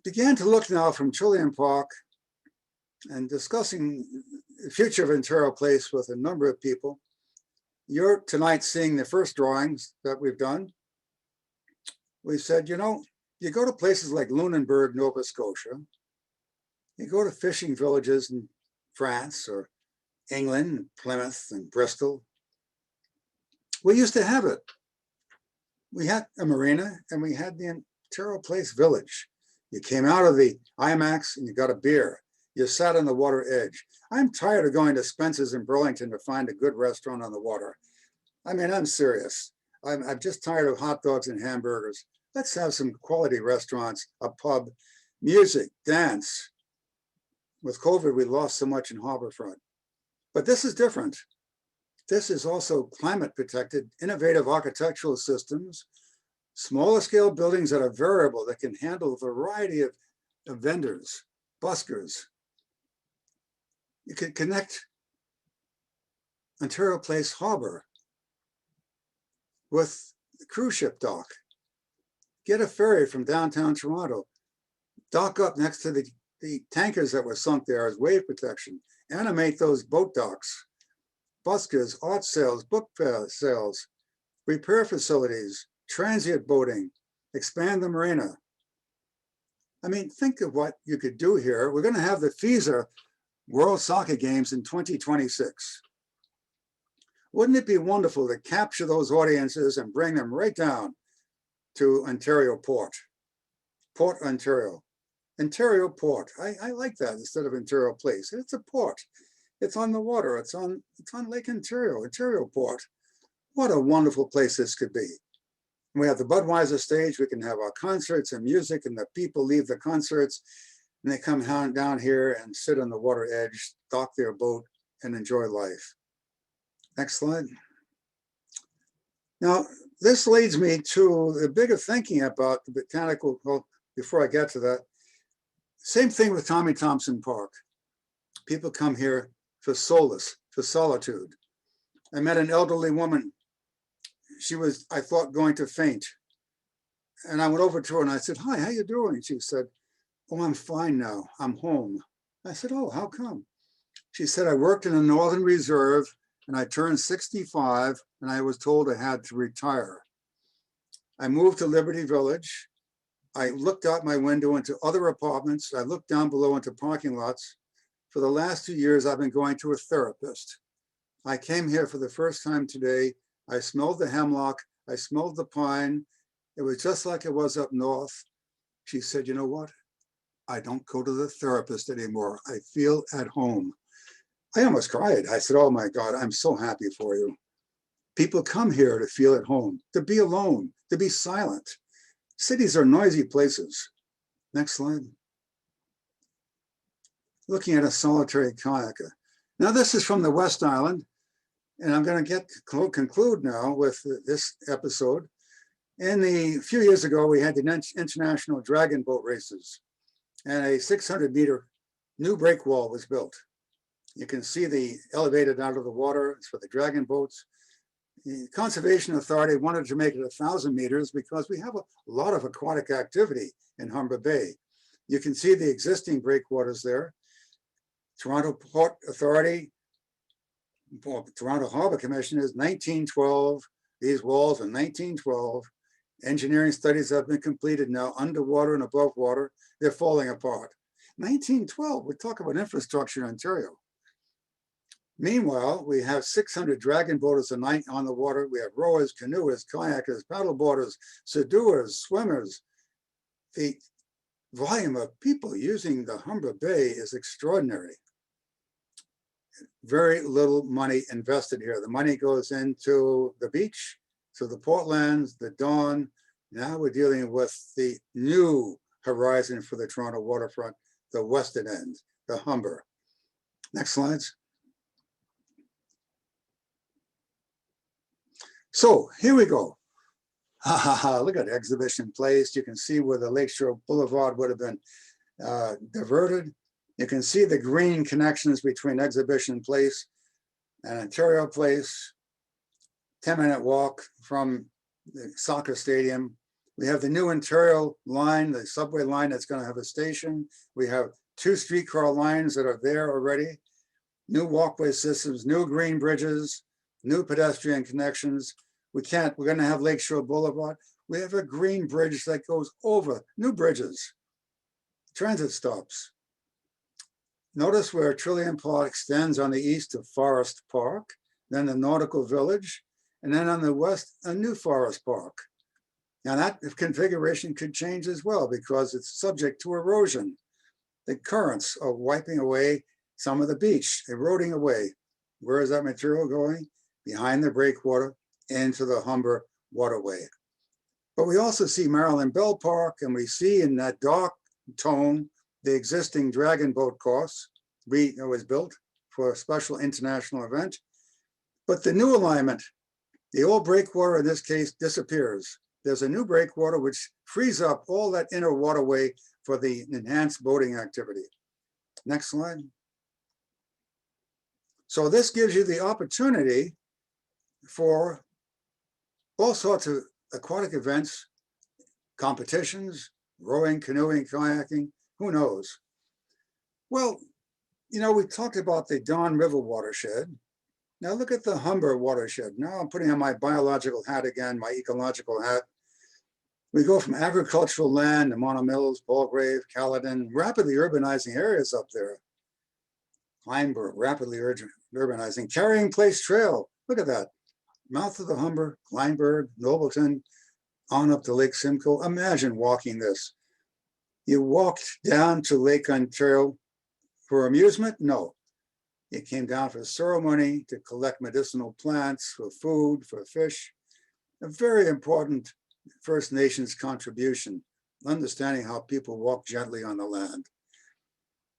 Began to look now from Trillium Park and discussing the future of Ontario Place with a number of people. You're tonight seeing the first drawings that we've done. We said, you know, you go to places like Lunenburg, Nova Scotia, you go to fishing villages in France or England, Plymouth and Bristol. We used to have it. We had a marina and we had the Ontario Place Village. You came out of the IMAX and you got a beer. You sat on the water edge. I'm tired of going to Spencer's in Burlington to find a good restaurant on the water. I mean, I'm serious. I'm just tired of hot dogs and hamburgers. Let's have some quality restaurants, a pub, music, dance. With COVID, we lost so much in Harborfront. But this is different. This is also climate protected, innovative architectural systems, smaller scale buildings that are variable, that can handle a variety of vendors, buskers. You can connect Ontario Place Harbor with the cruise ship dock. Get a ferry from downtown Toronto, dock up next to the tankers that were sunk there as wave protection, animate those boat docks, buskers, art sales, book sales, repair facilities, transient boating, expand the marina. I mean, think of what you could do here. We're going to have the FISA World Soccer Games in 2026. Wouldn't it be wonderful to capture those audiences and bring them right down to Ontario Port, Port Ontario, Ontario Port. I like that instead of Ontario Place. It's a port. It's on the water. It's on Lake Ontario, Ontario Port. What a wonderful place this could be. We have the Budweiser stage. We can have our concerts and music, and the people leave the concerts and they come down here and sit on the water edge, dock their boat, and enjoy life. Next slide. Now, this leads me to the bigger thinking about the botanical, well, before I get to that, same thing with Tommy Thompson Park. People come here for solace, for solitude. I met an elderly woman. She was, I thought, going to faint. And I went over to her and I said, "Hi, how you doing?" She said, "Oh, I'm fine now. I'm home." I said, "Oh, how come?" She said, "I worked in the Northern Reserve and I turned 65 and I was told I had to retire. I moved to Liberty Village. I looked out my window into other apartments. I looked down below into parking lots. For the last 2 years, I've been going to a therapist. I came here for the first time today. I smelled the hemlock. I smelled the pine. It was just like it was up north." She said, "You know what? I don't go to the therapist anymore. I feel at home." I almost cried. I said, "Oh my God, I'm so happy for you." People come here to feel at home, to be alone, to be silent. Cities are noisy places. Next slide. Looking at a solitary kayaker. Now this is from the West Island, and I'm going to conclude now with this episode. A few years ago, we had the International Dragon Boat Races, and a 600-meter new break wall was built. You can see the elevated out of the water. It's for the dragon boats. The Conservation Authority wanted to make it 1,000 meters because we have a lot of aquatic activity in Humber Bay. You can see the existing breakwaters there. Toronto Port Authority, Toronto Harbor Commission is 1912. These walls are 1912. Engineering studies have been completed now, underwater and above water. They're falling apart. 1912, we talk about infrastructure in Ontario. Meanwhile, we have 600 dragon boaters a night on the water. We have rowers, canoeists, kayakers, paddle boarders, sedooers, swimmers. The volume of people using the Humber Bay is extraordinary. Very little money invested here. The money goes into the beach, to the Portlands, the Dawn. Now we're dealing with the new horizon for the Toronto waterfront, the western end, the Humber. Next slides. So here we go. Ha ha ha, look at Exhibition Place. You can see where the Lakeshore Boulevard would have been diverted. You can see the green connections between Exhibition Place and Ontario Place. 10-minute walk from the soccer stadium. We have the new Ontario line, the subway line that's going to have a station. We have 2 streetcar lines that are there already. New walkway systems, new green bridges, new pedestrian connections. We're going to have Lakeshore Boulevard. We have a green bridge that goes over, new bridges, transit stops. Notice where Trillium Park extends on the east of Forest Park, then the Nautical Village, and then on the west, a new Forest Park. Now that configuration could change as well because it's subject to erosion. The currents are wiping away some of the beach, eroding away. Where is that material going? Behind the breakwater into the Humber waterway. But we also see Marilyn Bell Park, and we see in that dark tone the existing dragon boat course was built for a special international event. But the new alignment, the old breakwater in this case disappears. There's a new breakwater which frees up all that inner waterway for the enhanced boating activity. Next slide. So this gives you the opportunity for all sorts of aquatic events, competitions, rowing, canoeing, kayaking, who knows? Well, you know, we talked about the Don River watershed. Now look at the Humber watershed. Now I'm putting on my biological hat again, my ecological hat. We go from agricultural land to Mono Mills, Belgrave, Caledon, rapidly urbanizing areas up there. Kleinburg, rapidly urbanizing. Carrying Place Trail, look at that. Mouth of the Humber, Kleinburg, Nobleton, on up to Lake Simcoe. Imagine walking this. You walked down to Lake Ontario for amusement? No. You came down for ceremony to collect medicinal plants, for food, for fish. A very important First Nations contribution, understanding how people walk gently on the land.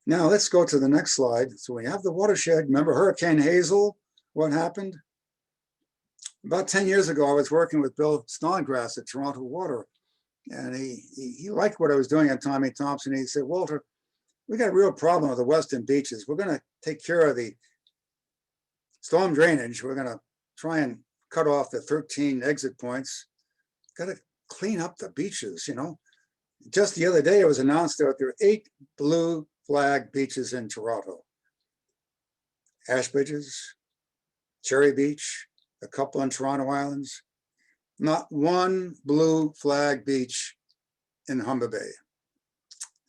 Now let's go to the next slide. So we have the watershed. Remember Hurricane Hazel? What happened? About 10 years ago, I was working with Bill Snodgrass at Toronto Water, and he liked what I was doing at Tommy Thompson. He said, Walter, we got a real problem with the western beaches. We're going to take care of the storm drainage. We're going to try and cut off the 13 exit points. Got to clean up the beaches, you know. Just the other day, it was announced that there are 8 blue flag beaches in Toronto. Ashbridges, Cherry Beach, a couple on Toronto Islands. Not one blue flag beach in Humber Bay.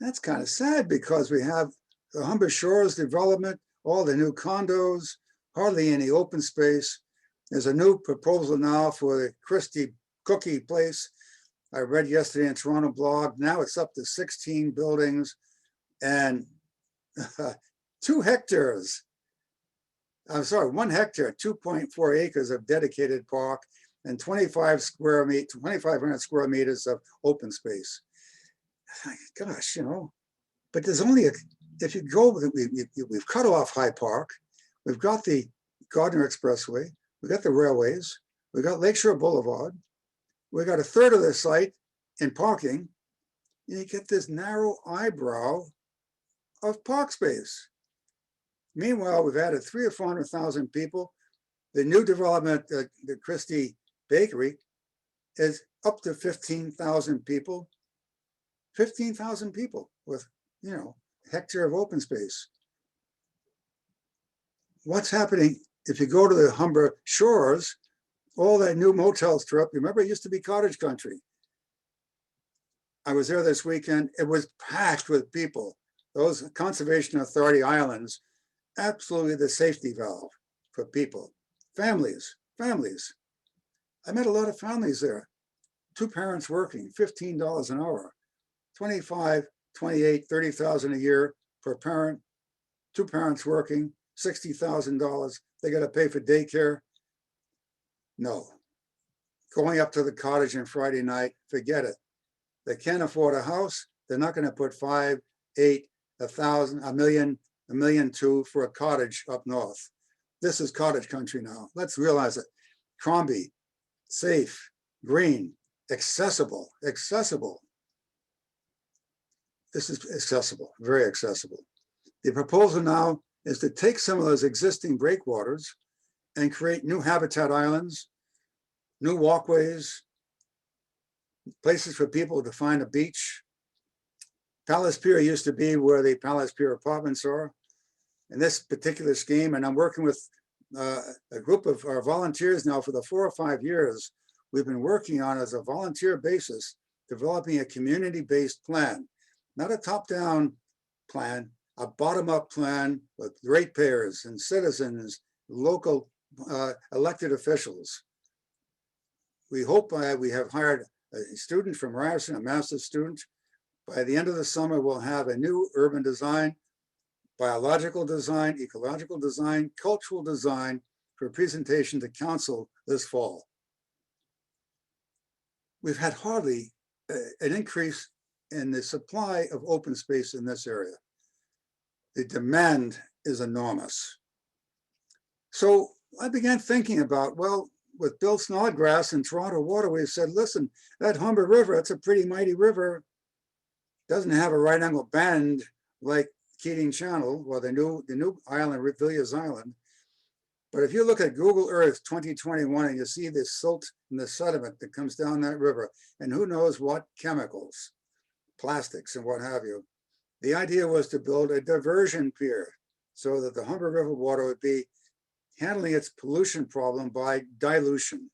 That's kind of sad because we have the Humber Shores development, all the new condos, hardly any open space. There's a new proposal now for the Christie Cookie Place. I read yesterday in Toronto blog. Now it's up to 16 buildings and 2 hectares. I'm sorry, 1 hectare, 2.4 acres of dedicated park and 2,500 square meters of open space. Gosh, you know, but there's only if you go, we've cut off High Park. We've got the Gardner Expressway. We've got the railways. We've got Lakeshore Boulevard. We got a third of the site in parking. And you get this narrow eyebrow of park space. Meanwhile, we've added 300,000 or 400,000 people. The new development, the Christie Bakery, is up to 15,000 people. 15,000 people with, you know, a hectare of open space. What's happening if you go to the Humber Shores? All that new motel strip, remember it used to be cottage country. I was there this weekend. It was packed with people. Those Conservation Authority islands, absolutely the safety valve. for people, families. I met a lot of families there. 2 parents working, $15 an hour, 25, 28, 30,000 a year per parent. 2 parents working, $60,000. They got to pay for daycare. No. Going up to the cottage on Friday night, forget it. They can't afford a house. They're not going to put 5, 8, 1,000, a million two for a cottage up north. This is cottage country now. Let's realize it. Crombie, safe, green, accessible. This is accessible, very accessible. The proposal now is to take some of those existing breakwaters and create new habitat islands, new walkways, places for people to find a beach. Palace Pier used to be where the Palace Pier apartments are. In this particular scheme, and I'm working with a group of our volunteers now for the 4 or 5 years, we've been working on as a volunteer basis, developing a community-based plan, not a top-down plan, a bottom-up plan with ratepayers and citizens, local elected officials. We hope we have hired a student from Ryerson, a master's student. By the end of the summer, we'll have a new urban design, biological design, ecological design, cultural design for presentation to council this fall. We've had hardly an increase in the supply of open space in this area. The demand is enormous. So I began thinking about, well, with Bill Snodgrass and Toronto Waterways said, listen, that Humber River, it's a pretty mighty river. Doesn't have a right angle bend like Keating Channel or the new island, Villiers Island. But if you look at Google Earth 2021 and you see this silt and the sediment that comes down that river, and who knows what chemicals, plastics and what have you, the idea was to build a diversion pier so that the Humber River water would be handling its pollution problem by dilution,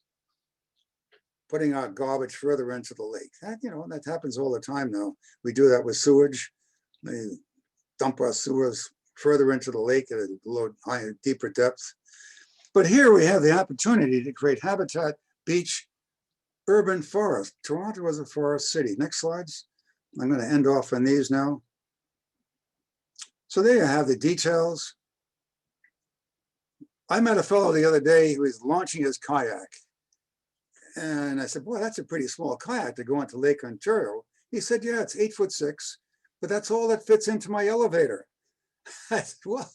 putting our garbage further into the lake. That happens all the time now. We do that with sewage. We dump our sewers further into the lake at a low, higher, deeper depth. But here we have the opportunity to create habitat, beach, urban forest. Toronto is a forest city. Next slides. I'm going to end off on these now. So there you have the details. I met a fellow the other day who was launching his kayak. And I said, boy, that's a pretty small kayak to go into Lake Ontario. He said, yeah, it's 8'6", but that's all that fits into my elevator. I said, well,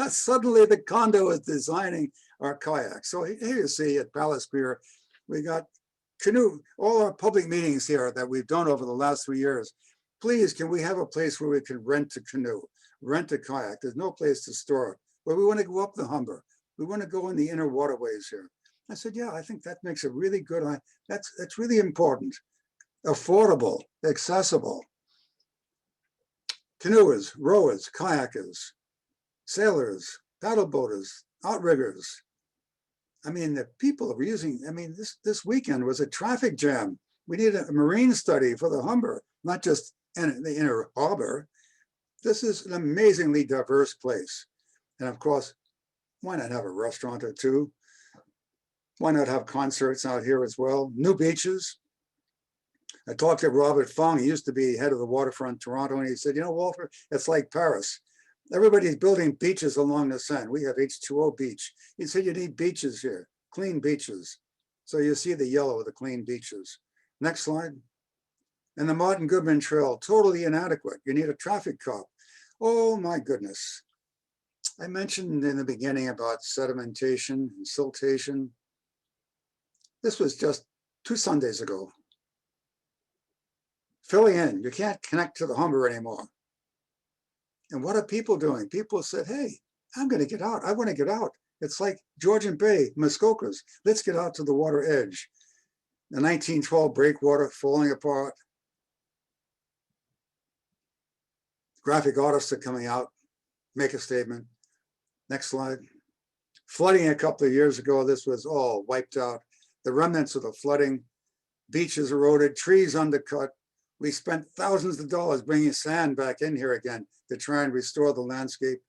suddenly the condo is designing our kayak. So here you see at Palace Pier, we got canoe, all our public meetings here that we've done over the last 3 years. Please, can we have a place where we can rent a canoe, rent a kayak? There's no place to store it. But we want to go up the Humber. We want to go in the inner waterways here. I said, yeah, I think that makes a really good, that's really important. Affordable, accessible. Canoers, rowers, kayakers, sailors, paddle boaters, outriggers. I mean, the people are using, this weekend was a traffic jam. We need a marine study for the Humber, not just in the inner harbor. This is an amazingly diverse place. And of course, why not have a restaurant or two? Why not have concerts out here as well? New beaches. I talked to Robert Fong. He used to be head of the Waterfront Toronto, and he said, Walter, it's like Paris. Everybody's building beaches along the Seine. We have H2O beach. He said, you need beaches here, clean beaches. So you see the yellow of the clean beaches. Next slide. And the Martin Goodman Trail, totally inadequate. You need a traffic cop. Oh my goodness. I mentioned in the beginning about sedimentation and siltation. This was just 2 Sundays ago. Filling in, you can't connect to the Humber anymore. And what are people doing? People said, hey, I'm going to get out. I want to get out. It's like Georgian Bay, Muskokas. Let's get out to the water edge. The 1912 breakwater falling apart. Graphic artists are coming out, make a statement. Next slide. Flooding a couple of years ago, this was all wiped out. The remnants of the flooding, beaches eroded, trees undercut. We spent thousands of dollars bringing sand back in here again to try and restore the landscape.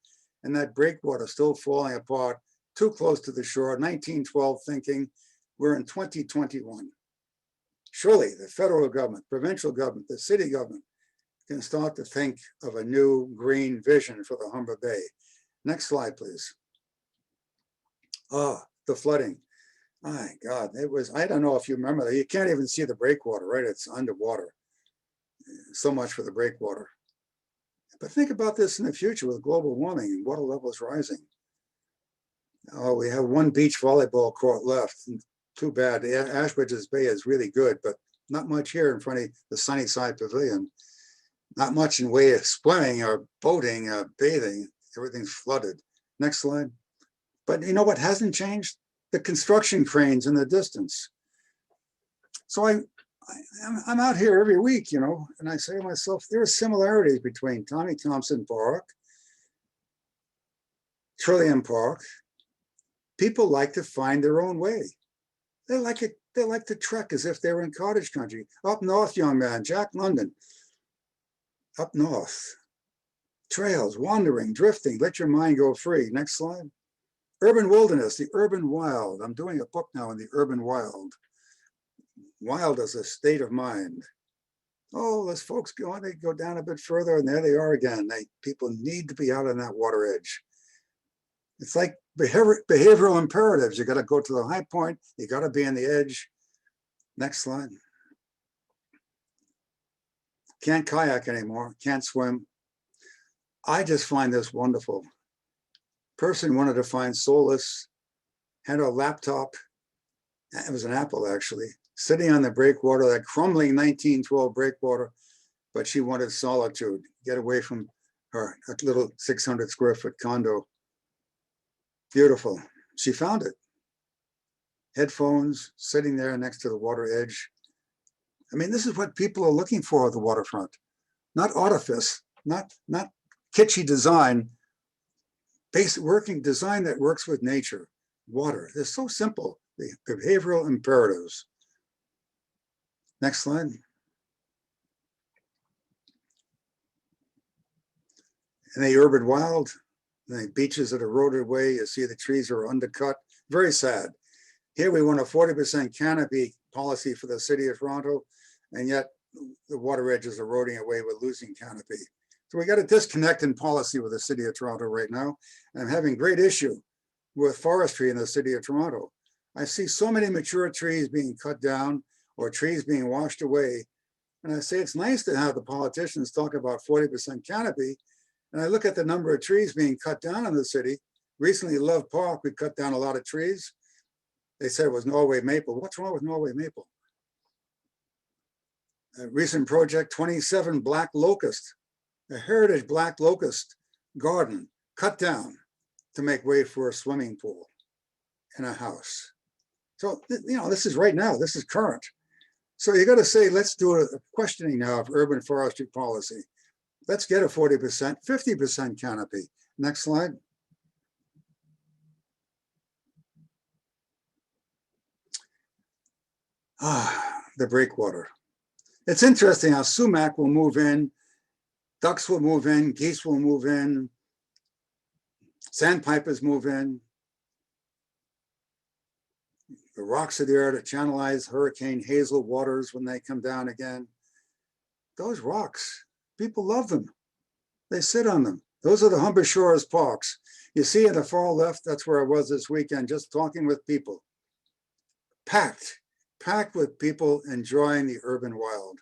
And that breakwater still falling apart, too close to the shore, 1912 thinking. We're in 2021. Surely the federal government, provincial government, the city government can start to think of a new green vision for the Humber Bay. Next slide, please. Ah, the flooding. My God, it was, I don't know if you remember that. You can't even see the breakwater, right? It's underwater. So much for the breakwater. But think about this in the future with global warming and water levels rising. Oh, we have one beach volleyball court left. Too bad. The Ashbridges Bay is really good, but not much here in front of the Sunnyside Pavilion. Not much in way of swimming or boating or bathing. Everything's flooded. Next slide. But you know what hasn't changed? The construction cranes in the distance. So I'm out here every week, you know, and I say to myself, there are similarities between Thompson Park, Trillium Park. People like to find their own way. They like it. They like to trek as if they're in cottage country. Up north, young man, Jack London. Up north. Trails, wandering, drifting, let your mind go free. Next slide. Urban wilderness, the urban wild. I'm doing a book now on the urban wild. Wild as a state of mind. Oh, those folks go on, they go down a bit further and there they are again. People need to be out on that water edge. It's like behavioral imperatives. You got to go to the high point. You got to be on the edge. Next slide. Can't kayak anymore. Can't swim. I just find this wonderful. Person wanted to find solace, had a laptop. It was an Apple actually, sitting on the breakwater, that crumbling 1912 breakwater, but she wanted solitude, get away from her little 600 square foot condo. Beautiful. She found it. Headphones, sitting there next to the water edge. I mean, this is what people are looking for at the waterfront. Not artifice, not kitschy design, basic working design that works with nature. Water, they're so simple. The behavioral imperatives. Next slide. And the urban wild, the beaches that are eroded away, you see the trees are undercut. Very sad. Here we want a 40% canopy policy for the city of Toronto, and yet the water edge is eroding away with losing canopy. So we got a disconnect in policy with the city of Toronto right now. And I'm having great issue with forestry in the city of Toronto. I see so many mature trees being cut down or trees being washed away. And I say it's nice to have the politicians talk about 40% canopy. And I look at the number of trees being cut down in the city. Recently, Love Park, we cut down a lot of trees. They said it was Norway maple. What's wrong with Norway maple? A recent project, 27 black locust, a heritage black locust garden cut down to make way for a swimming pool in a house. So, you know, this is right now, this is current. So you got to say, let's do a questioning now of urban forestry policy. Let's get a 40%, 50% canopy. Next slide. The breakwater. It's interesting how sumac will move in, ducks will move in, geese will move in, sandpipers move in. The rocks are there to channelize Hurricane Hazel waters when they come down again. Those rocks, people love them. They sit on them. Those are the Humber Shores parks. You see in the far left, that's where I was this weekend, just talking with people. Packed with people enjoying the urban wild.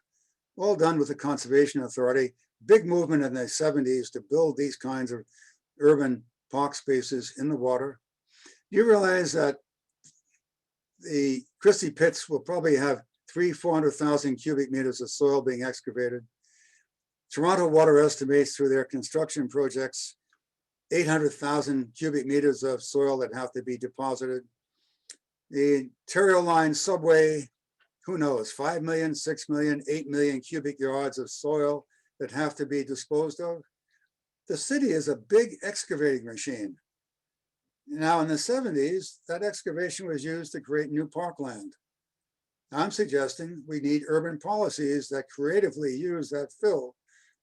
All done with the Conservation Authority. Big movement in the 70s to build these kinds of urban park spaces in the water. You realize that the Christie pits will probably have 400,000 cubic meters of soil being excavated. Toronto Water estimates through their construction projects 800,000 cubic meters of soil that have to be deposited. The Ontario Line subway, who knows, 5 million, 6 million, 8 million cubic yards of soil that have to be disposed of. The city is a big excavating machine. Now in the 70s, that excavation was used to create new parkland. I'm suggesting we need urban policies that creatively use that fill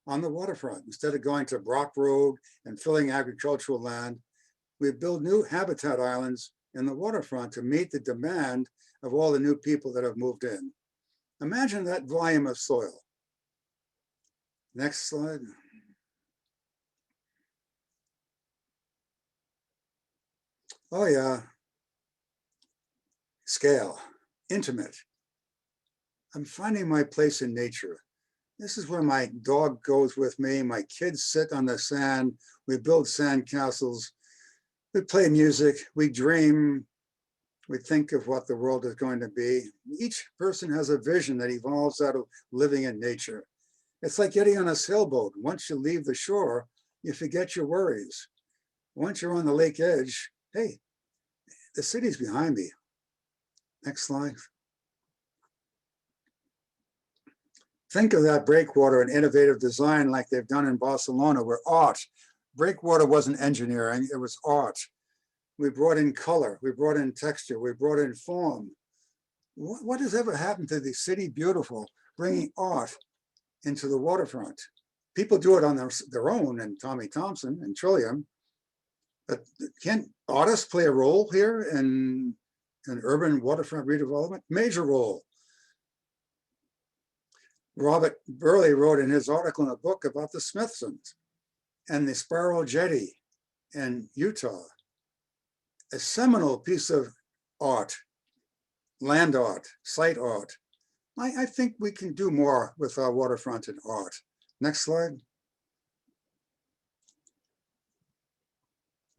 on the waterfront instead of going to Brock Road and filling agricultural land. We build new habitat islands in the waterfront to meet the demand of all the new people that have moved in. Imagine that volume of soil. Next slide. Oh yeah, scale, intimate. I'm finding my place in nature. This is where my dog goes with me. My kids sit on the sand. We build sand castles. We play music. We dream. We think of what the world is going to be. Each person has a vision that evolves out of living in nature. It's like getting on a sailboat. Once you leave the shore, you forget your worries. Once you're on the lake edge, hey, the city's behind me. Next slide. Think of that breakwater and innovative design like they've done in Barcelona, where art, breakwater wasn't engineering, it was art. We brought in color, we brought in texture, we brought in form. What has ever happened to the city beautiful, bringing art into the waterfront? People do it on their own, and Thompson and Trillium, but can artists play a role here in an urban waterfront redevelopment? Major role. Robert Burley wrote in his article in a book about the Smithsons and the Spiral Jetty in Utah, a seminal piece of art, land art, site art. I think we can do more with our waterfront and art. Next slide.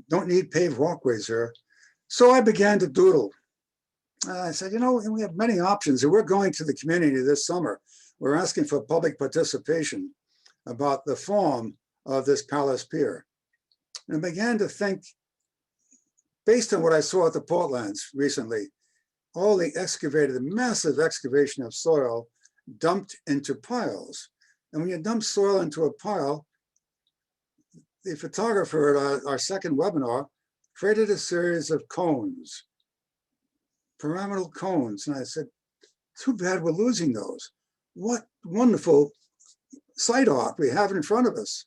Don't need paved walkways here. So I began to doodle. I said, you know, we have many options. And we're going to the community this summer. We're asking for public participation about the form of this Palace Pier. And I began to think, based on what I saw at the Portlands recently, all the excavated, the massive excavation of soil dumped into piles. And when you dump soil into a pile, the photographer at our second webinar created a series of cones, pyramidal cones. And I said, too bad we're losing those. What wonderful site art we have in front of us.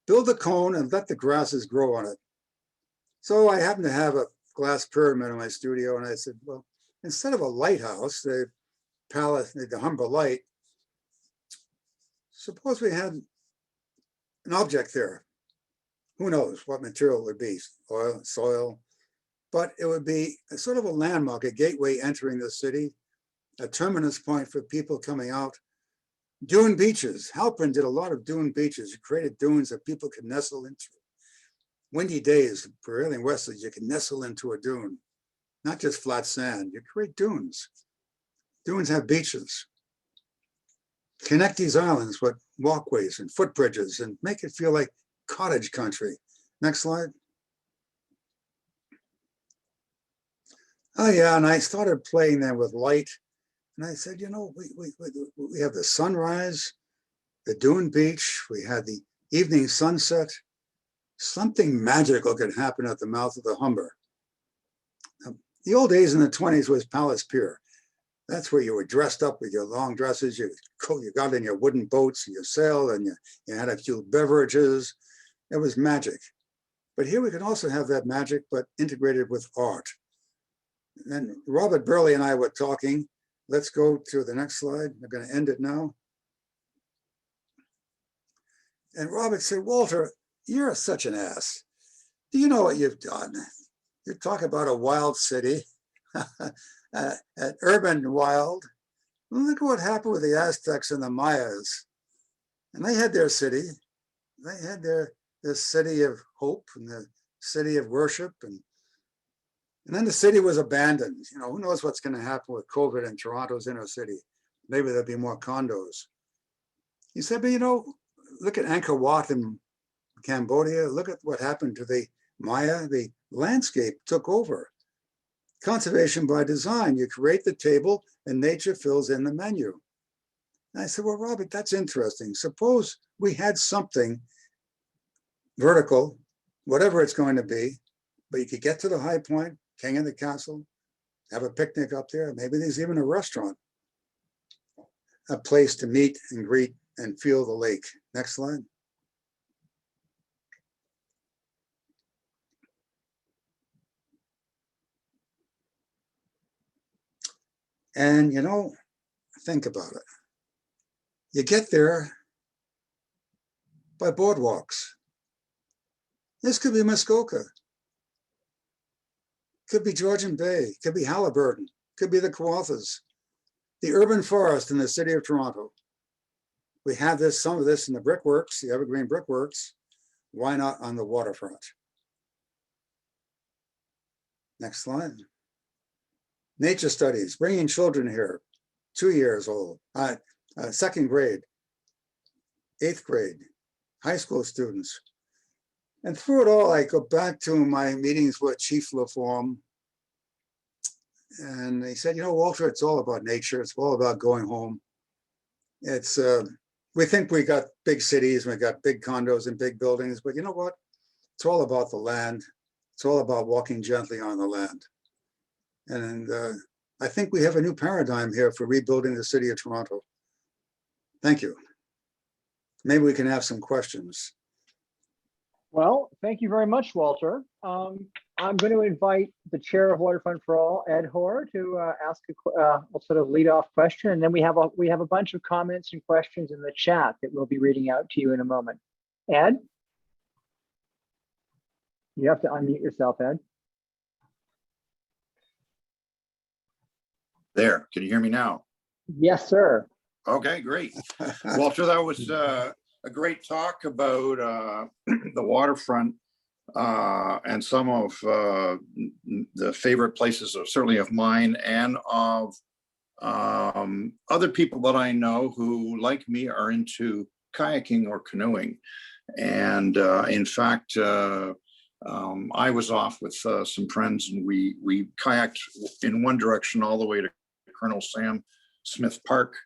Build a cone and let the grasses grow on it. So I happen to have a glass pyramid in my studio, and I said, well, instead of a lighthouse, the palace, the Humber Light, suppose we had an object there. Who knows what material it would be, oil, soil, but it would be a sort of a landmark, a gateway entering the city, a terminus point for people coming out. Dune beaches. Halpern did a lot of dune beaches. He created dunes that people could nestle into. Windy days, prevailing westerlies, you can nestle into a dune, not just flat sand. You create dunes. Dunes have beaches. Connect these islands with walkways and footbridges and make it feel like cottage country. Next slide. Oh yeah, and I started playing then with light. And I said, you know, we have the sunrise, the dune beach, we had the evening sunset. Something magical could happen at the mouth of the Humber. The old days in the 20s was Palace Pier. That's where you were dressed up with your long dresses, you got in your wooden boats and you sailed and you had a few beverages. It was magic. But here we can also have that magic, but integrated with art. And Robert Burley and I were talking. Let's go to the next slide. I'm going to end it now. And Robert said, Walter, you're such an ass. Do you know what you've done? You talk about a wild city, an urban wild. Look at what happened with the Aztecs and the Mayas. And they had their city. They had their city of hope and the city of worship. And then the city was abandoned. You know, who knows what's going to happen with COVID in Toronto's inner city? Maybe there'll be more condos. He said, but you know, look at Angkor Wat in Cambodia. Look at what happened to the Maya. The landscape took over. Conservation by design. You create the table and nature fills in the menu. And I said, well, Robert, that's interesting. Suppose we had something vertical, whatever it's going to be, but you could get to the high point, king of the castle, have a picnic up there. Maybe there's even a restaurant, a place to meet and greet and feel the lake. Next slide. And think about it. You get there by boardwalks. This could be Muskoka. Could be Georgian Bay. Could be Halliburton. Could be the Kawathas. The urban forest in the city of Toronto. We have some of this in the brickworks, the Evergreen Brickworks. Why not on the waterfront? Next slide. Nature studies, bringing children here, 2 years old, second grade, 8th grade, high school students. And through it all, I go back to my meetings with Chief LaForme. And he said, Walter, it's all about nature. It's all about going home. It's, we think we got big cities, we got big condos and big buildings, but you know what? It's all about the land. It's all about walking gently on the land. And I think we have a new paradigm here for rebuilding the city of Toronto. Thank you. Maybe we can have some questions. Well, thank you very much, Walter. I'm going to invite the chair of Waterfront for All, Ed Hoare, to ask a sort of lead off question. And then we have a bunch of comments and questions in the chat that we'll be reading out to you in a moment. Ed? You have to unmute yourself, Ed. There, can you hear me now? Yes, sir. Okay, great. Walter, that was a great talk about the waterfront and some of the favorite places, certainly of mine and of other people that I know who, like me, are into kayaking or canoeing. And in fact, I was off with some friends, and we kayaked in one direction all the way to Colonel Sam Smith Park,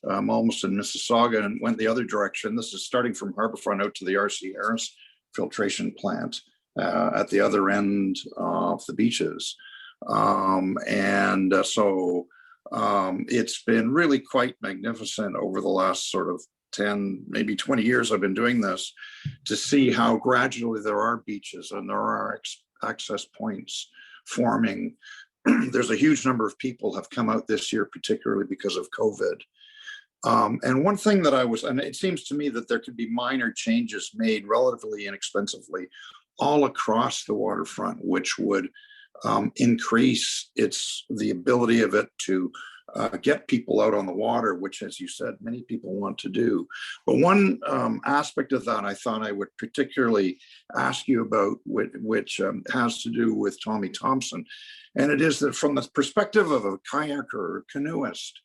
almost in Mississauga, and went the other direction. This is starting from Harborfront out to the R.C. Harris filtration plant at the other end of the beaches. So it's been really quite magnificent over the last sort of 10, maybe 20 years I've been doing this, to see how gradually there are beaches and there are access points forming. There's a huge number of people have come out this year, particularly because of COVID. And one thing that and it seems to me that there could be minor changes made relatively inexpensively all across the waterfront, which would increase the ability of it to get people out on the water, which, as you said, many people want to do. But one aspect of that I thought I would particularly ask you about, which has to do with Tommy Thompson. And it is that from the perspective of a kayaker or canoeist,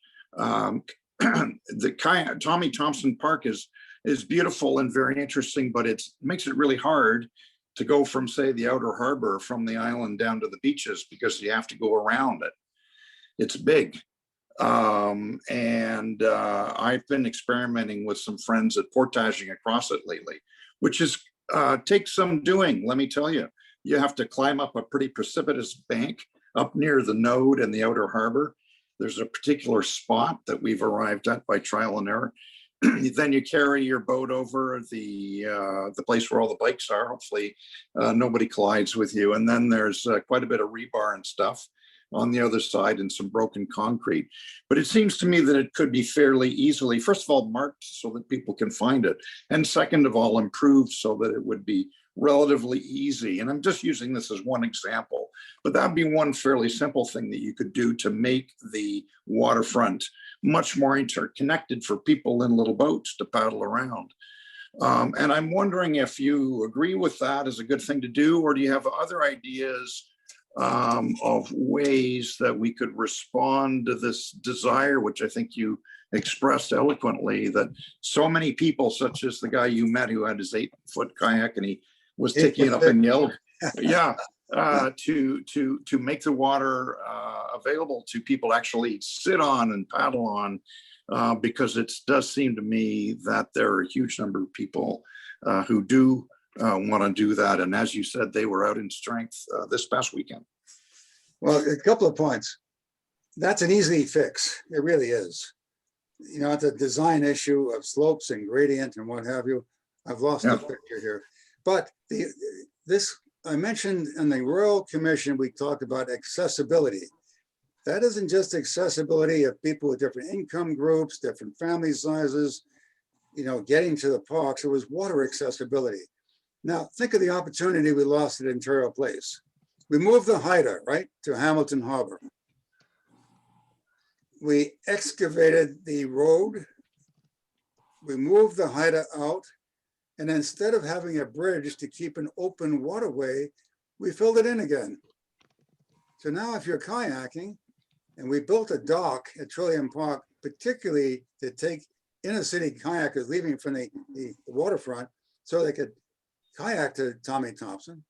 the Tommy Thompson Park is beautiful and very interesting, but it makes it really hard to go from, say, the outer harbor from the island down to the beaches, because you have to go around it. It's big. I've been experimenting with some friends at portaging across it lately, which takes some doing, let me tell you. You have to climb up a pretty precipitous bank up near the node and the outer harbor. There's a particular spot that we've arrived at by trial and error. Then you carry your boat over the place where all the bikes are. Hopefully nobody collides with you. And then there's quite a bit of rebar and stuff on the other side and some broken concrete. But it seems to me that it could be fairly easily, first of all, marked so that people can find it. And second of all, improved so that it would be relatively easy. And I'm just using this as one example, but that'd be one fairly simple thing that you could do to make the waterfront much more interconnected for people in little boats to paddle around. And I'm wondering if you agree with that as a good thing to do, or do you have other ideas of ways that we could respond to this desire, which I think you expressed eloquently, that so many people, such as the guy you met who had his 8-foot kayak and he was taking it up and yelled, yeah, to make the water available to people actually sit on and paddle on, because it does seem to me that there are a huge number of people who do want to do that. And as you said, they were out in strength this past weekend. Well, a couple of points. That's an easy fix. It really is. It's a design issue of slopes and gradient and what have you. I've lost the picture here. But I mentioned in the Royal Commission, we talked about accessibility. That isn't just accessibility of people with different income groups, different family sizes, getting to the parks. It was water accessibility. Now, think of the opportunity we lost at Imperial Place. We moved the Haida, right, to Hamilton Harbor. We excavated the road. We moved the Haida out. And instead of having a bridge to keep an open waterway, we filled it in again. So now if you're kayaking, and we built a dock at Trillium Park, particularly to take inner city kayakers leaving from the waterfront so they could kayak to Tommy Thompson.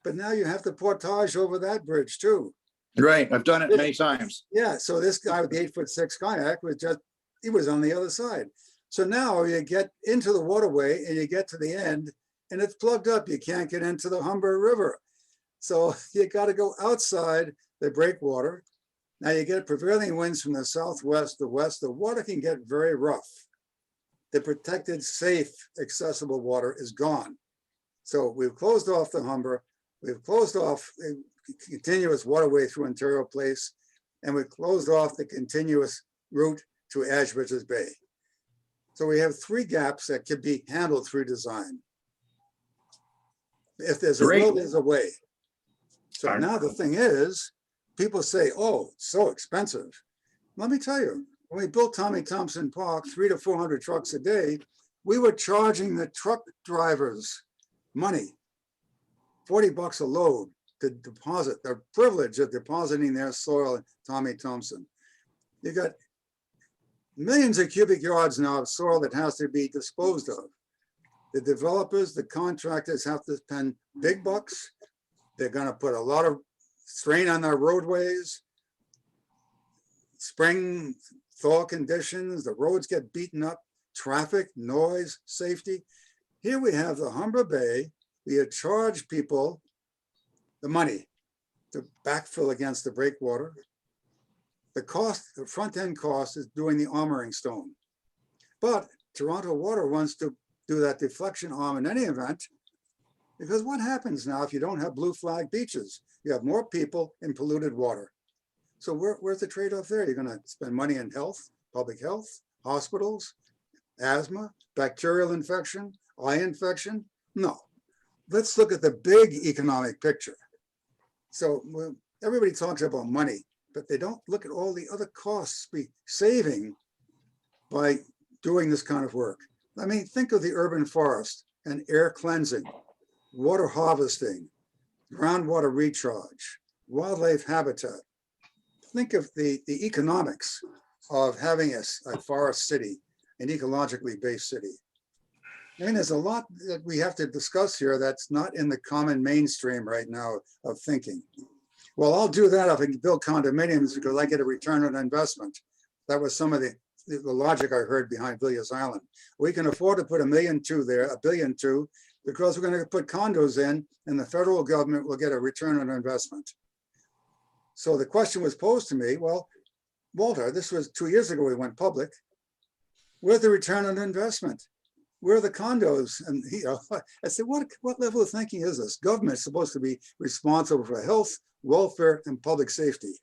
But now you have to portage over that bridge too. Right, I've done it many times. Yeah, so this guy with the 8'6" kayak he was on the other side. So now you get into the waterway and you get to the end and it's plugged up. You can't get into the Humber River. So you got to go outside the breakwater. Now you get prevailing winds from the southwest, the west. The water can get very rough. The protected, safe, accessible water is gone. So we've closed off the Humber. We've closed off a continuous waterway through Ontario Place, and we've closed off the continuous route to Ashbridges Bay. So we have 3 gaps that could be handled through design. If there's a will, there's a way. So now the thing is, people say, oh, it's so expensive. Let me tell you, when we built Tommy Thompson Park, 300 to 400 trucks a day, we were charging the truck drivers money, $40 a load to deposit, their privilege of depositing their soil in Tommy Thompson. You got millions of cubic yards now of soil that has to be disposed of. The developers, the contractors have to spend big bucks. They're going to put a lot of strain on our roadways. Spring thaw conditions, the roads get beaten up, traffic, noise, safety. Here we have the Humber Bay. We had charged people the money to backfill against the breakwater. The cost, the front end cost is doing the armoring stone. But Toronto Water wants to do that deflection arm in any event, because what happens now if you don't have blue flag beaches? You have more people in polluted water. So where's the trade-off there? You're gonna spend money on health, public health, hospitals, asthma, bacterial infection, eye infection? No. Let's look at the big economic picture. So everybody talks about money, but they don't look at all the other costs we saving by doing this kind of work. I mean, think of the urban forest and air cleansing, water harvesting, groundwater recharge, wildlife habitat. Think of the economics of having a forest city, an ecologically based city. I mean, there's a lot that we have to discuss here that's not in the common mainstream right now of thinking. Well, I'll do that if I can build condominiums because I get a return on investment. That was some of the logic I heard behind Villiers Island. We can afford to put $1.2 million there, $1.2 billion, because we're going to put condos in and the federal government will get a return on investment. So the question was posed to me, well, Walter, this was 2 years ago we went public. Where's the return on investment? Where are the condos? And I said, what level of thinking is this? Government's supposed to be responsible for health, welfare, and public safety.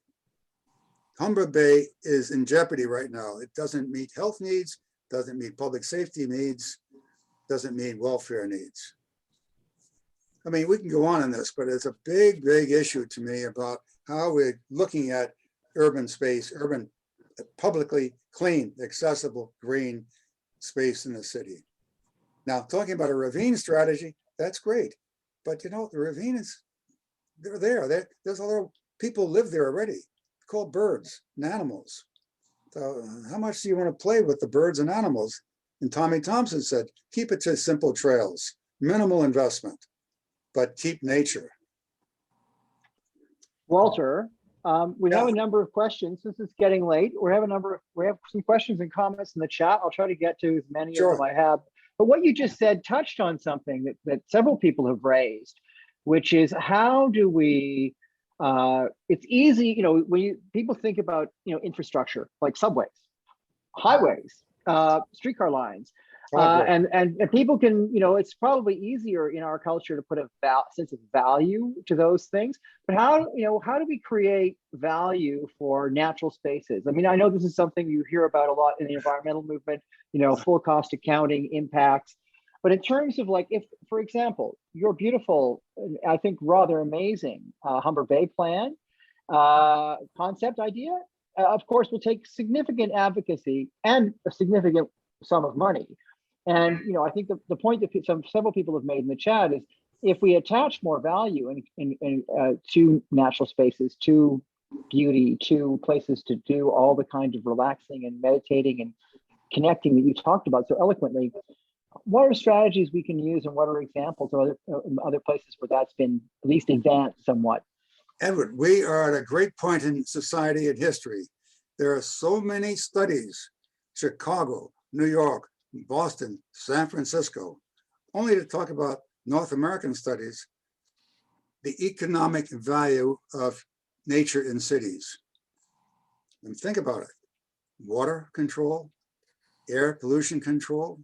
Humber Bay is in jeopardy right now. It doesn't meet health needs, doesn't meet public safety needs, doesn't meet welfare needs. I mean, we can go on this, but it's a big, big issue to me about how we're looking at urban space, urban, publicly clean, accessible, green space in the city. Now, talking about a ravine strategy, that's great. But the ravine is, they're there. There's a lot of people live there already, called birds and animals. So how much do you want to play with the birds and animals? And Tommy Thompson said, keep it to simple trails, minimal investment, but keep nature. Walter, we have a number of questions. Since it's getting late, we have some questions and comments in the chat. I'll try to get to as many of them I have. But what you just said touched on something that several people have raised, which is how do we, it's easy, when people think about, infrastructure like subways, highways, streetcar lines, And people can, it's probably easier in our culture to put a sense of value to those things. But how do we create value for natural spaces? I mean, I know this is something you hear about a lot in the environmental movement, full cost accounting, impacts. But in terms of like, if, for example, your beautiful, I think rather amazing Humber Bay plan, concept idea, of course, will take significant advocacy and a significant sum of money. And I think the point that several people have made in the chat is, if we attach more value to natural spaces, to beauty, to places to do all the kind of relaxing and meditating and connecting that you talked about so eloquently, what are strategies we can use, and what are examples of other places where that's been at least advanced somewhat? Edward, we are at a great point in society and history. There are so many studies, Chicago, New York, Boston, San Francisco, only to talk about North American studies, the economic value of nature in cities. And think about it: water control, air pollution control,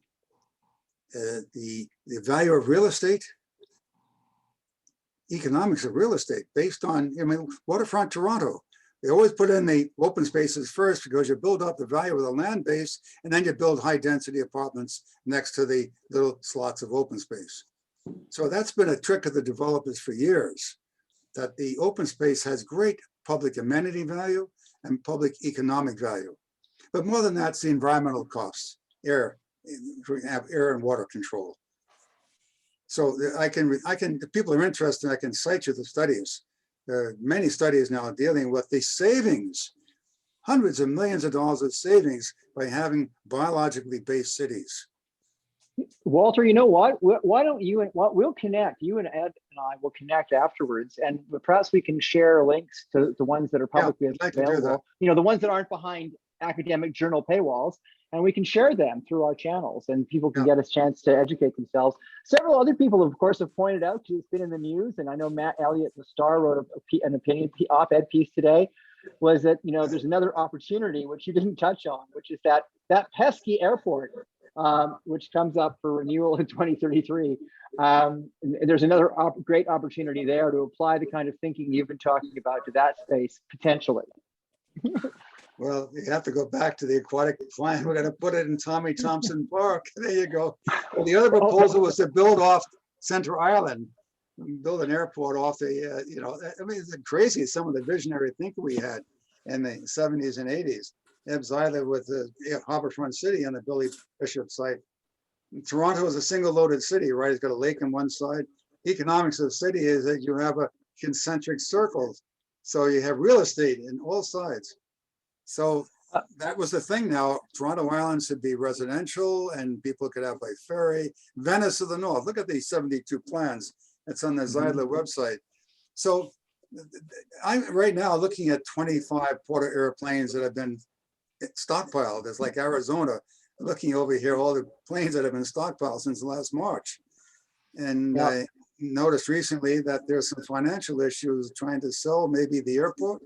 the value of real estate, economics of real estate based on, Waterfront Toronto. They always put in the open spaces first because you build up the value of the land base, and then you build high density apartments next to the little slots of open space. So that's been a trick of the developers for years, that the open space has great public amenity value and public economic value. But more than that, it's the environmental costs, air and water control. So if people are interested, I can cite you the studies. There are many studies now dealing with the savings, hundreds of millions of dollars of savings by having biologically based cities. Walter, you know what? Why don't you we'll connect. You and Ed and I will connect afterwards, and perhaps we can share links to the ones that are publicly available. The ones that aren't behind academic journal paywalls, and we can share them through our channels, and people can get a chance to educate themselves. Several other people, of course, have pointed out, it's been in the news, and I know Matt Elliott, the Star, wrote an opinion op-ed piece today, was that there's another opportunity which you didn't touch on, which is that pesky airport, which comes up for renewal in 2033. There's another great opportunity there to apply the kind of thinking you've been talking about to that space potentially. Well, you have to go back to the aquatic plan. We're going to put it in Thompson Park. There you go. Well, the other proposal was to build off Center Island, build an airport off the, it's crazy, some of the visionary thinking we had in the 70s and 80s. Eb Zeiler with the Harborfront City on the Billy Bishop site. Toronto is a single loaded city, right? It's got a lake on one side. Economics of the city is that you have a concentric circle. So you have real estate in all sides. So that was the thing. Now, Toronto Island should be residential and people could have by ferry. Venice of the North, look at these 72 plans. That's on the Zeidler website. So I'm right now looking at 25 Porter airplanes that have been stockpiled. It's like Arizona, looking over here, all the planes that have been stockpiled since last March. And I noticed recently that there's some financial issues trying to sell maybe the airport.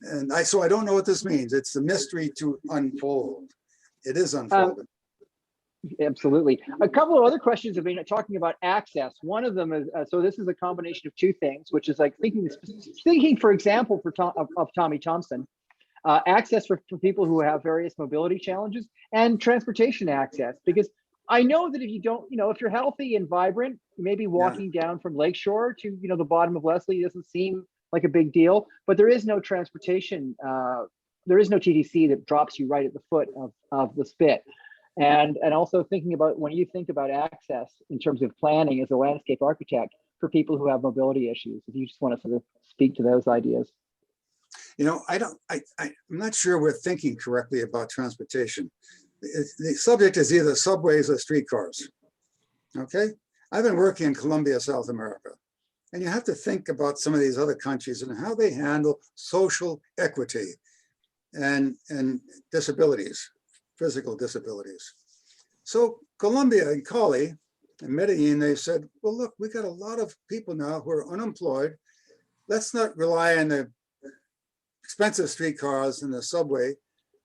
And so I don't know what this means. It's a mystery to unfold. It is unfolding. Absolutely. A couple of other questions have been talking about access. One of them is, so this is a combination of two things, which is like thinking for example, of Tommy Thompson, access for people who have various mobility challenges, and transportation access. Because I know that if you don't, if you're healthy and vibrant, maybe walking down from Lakeshore to, the bottom of Leslie doesn't seem like a big deal, but there is no transportation, there is no TTC that drops you right at the foot of the spit. And also thinking about, when you think about access in terms of planning as a landscape architect for people who have mobility issues, if you just want to sort of speak to those ideas. I'm not sure we're thinking correctly about transportation. The subject is either subways or streetcars. Okay, I've been working in Colombia, South America. And you have to think about some of these other countries and how they handle social equity and disabilities, physical disabilities. So Colombia and Cali and Medellin, they said, well, look, we got a lot of people now who are unemployed. Let's not rely on the expensive streetcars and the subway.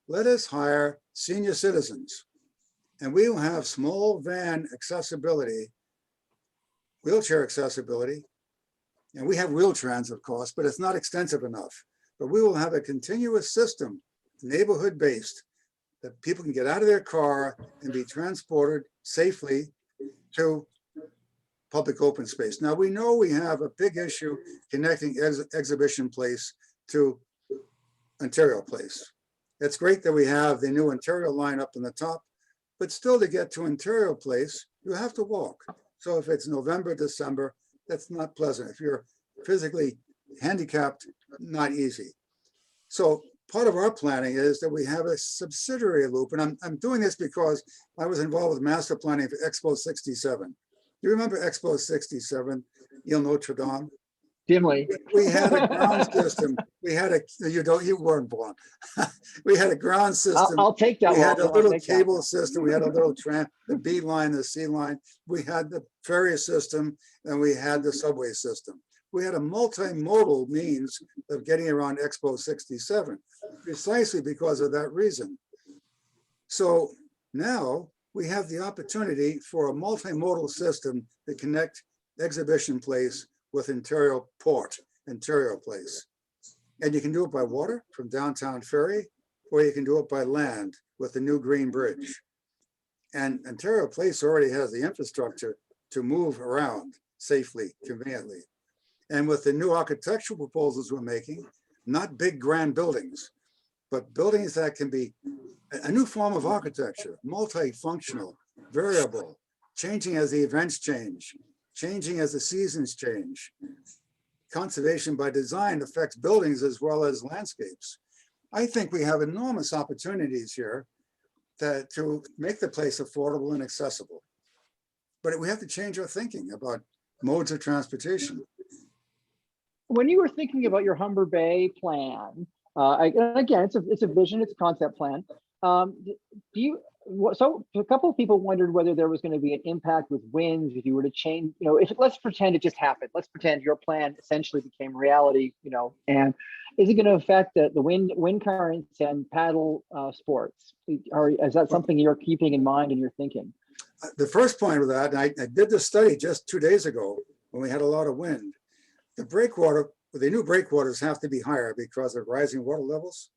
Let us hire senior citizens. And we will have small van accessibility, wheelchair accessibility. And we have Wheel-Trans, of course, but it's not extensive enough. But we will have a continuous system, neighborhood-based, that people can get out of their car and be transported safely to public open space. Now, we know we have a big issue connecting Exhibition Place to Ontario Place. It's great that we have the new Ontario line up in the top, but still to get to Ontario Place, you have to walk. So if it's November, December, that's not pleasant. If you're physically handicapped, not easy. So part of our planning is that we have a subsidiary loop, and I'm doing this because I was involved with master planning for Expo 67. You remember Expo 67, Ile Notre Dame? Dimly. We had a ground system. We had you weren't born. We had a ground system. I'll take that. We had a Walter. I'll little take that. cable system. We had a little tram, the B line, the C line. We had the ferry system, and we had the subway system. We had a multimodal means of getting around Expo 67, precisely because of that reason. So now we have the opportunity for a multimodal system to connect Exhibition Place with Ontario Port, Ontario Place. And you can do it by water from downtown Ferry, or you can do it by land with the new Green Bridge. And Ontario Place already has the infrastructure to move around safely, conveniently. And with the new architectural proposals we're making, not big grand buildings, but buildings that can be a new form of architecture, multifunctional, variable, changing as the events change, changing as the seasons change. Conservation by design affects buildings as well as landscapes. I think we have enormous opportunities here to make the place affordable and accessible. But we have to change our thinking about modes of transportation. When you were thinking about your Humber Bay plan, again, it's a vision, it's a concept plan. So a couple of people wondered whether there was going to be an impact with winds if you were to change, let's pretend it just happened. Let's pretend your plan essentially became reality, and is it going to affect the wind currents and paddle sports? Or is that something you're keeping in mind and you're thinking? The first point of that, and I did this study just 2 days ago when we had a lot of wind. The new breakwaters have to be higher because of rising water levels.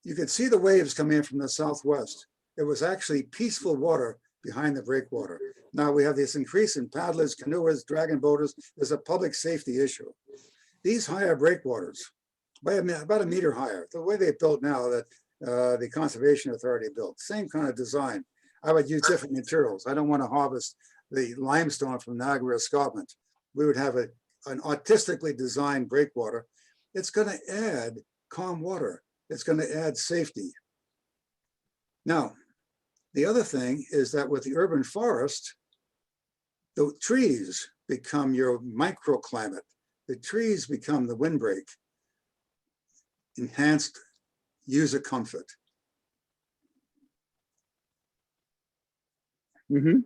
You could see the waves coming in from the southwest. It was actually peaceful water behind the breakwater. Now we have this increase in paddlers, canoers, dragon boaters. There's a public safety issue. These higher breakwaters, by about a meter higher, the way they're built now that the Conservation Authority built, same kind of design. I would use different materials. I don't want to harvest the limestone from Niagara Escarpment. We would have an artistically designed breakwater. It's going to add calm water. It's going to add safety. Now, the other thing is that with the urban forest, the trees become your microclimate. The trees become the windbreak, enhanced user comfort. Mm-hmm.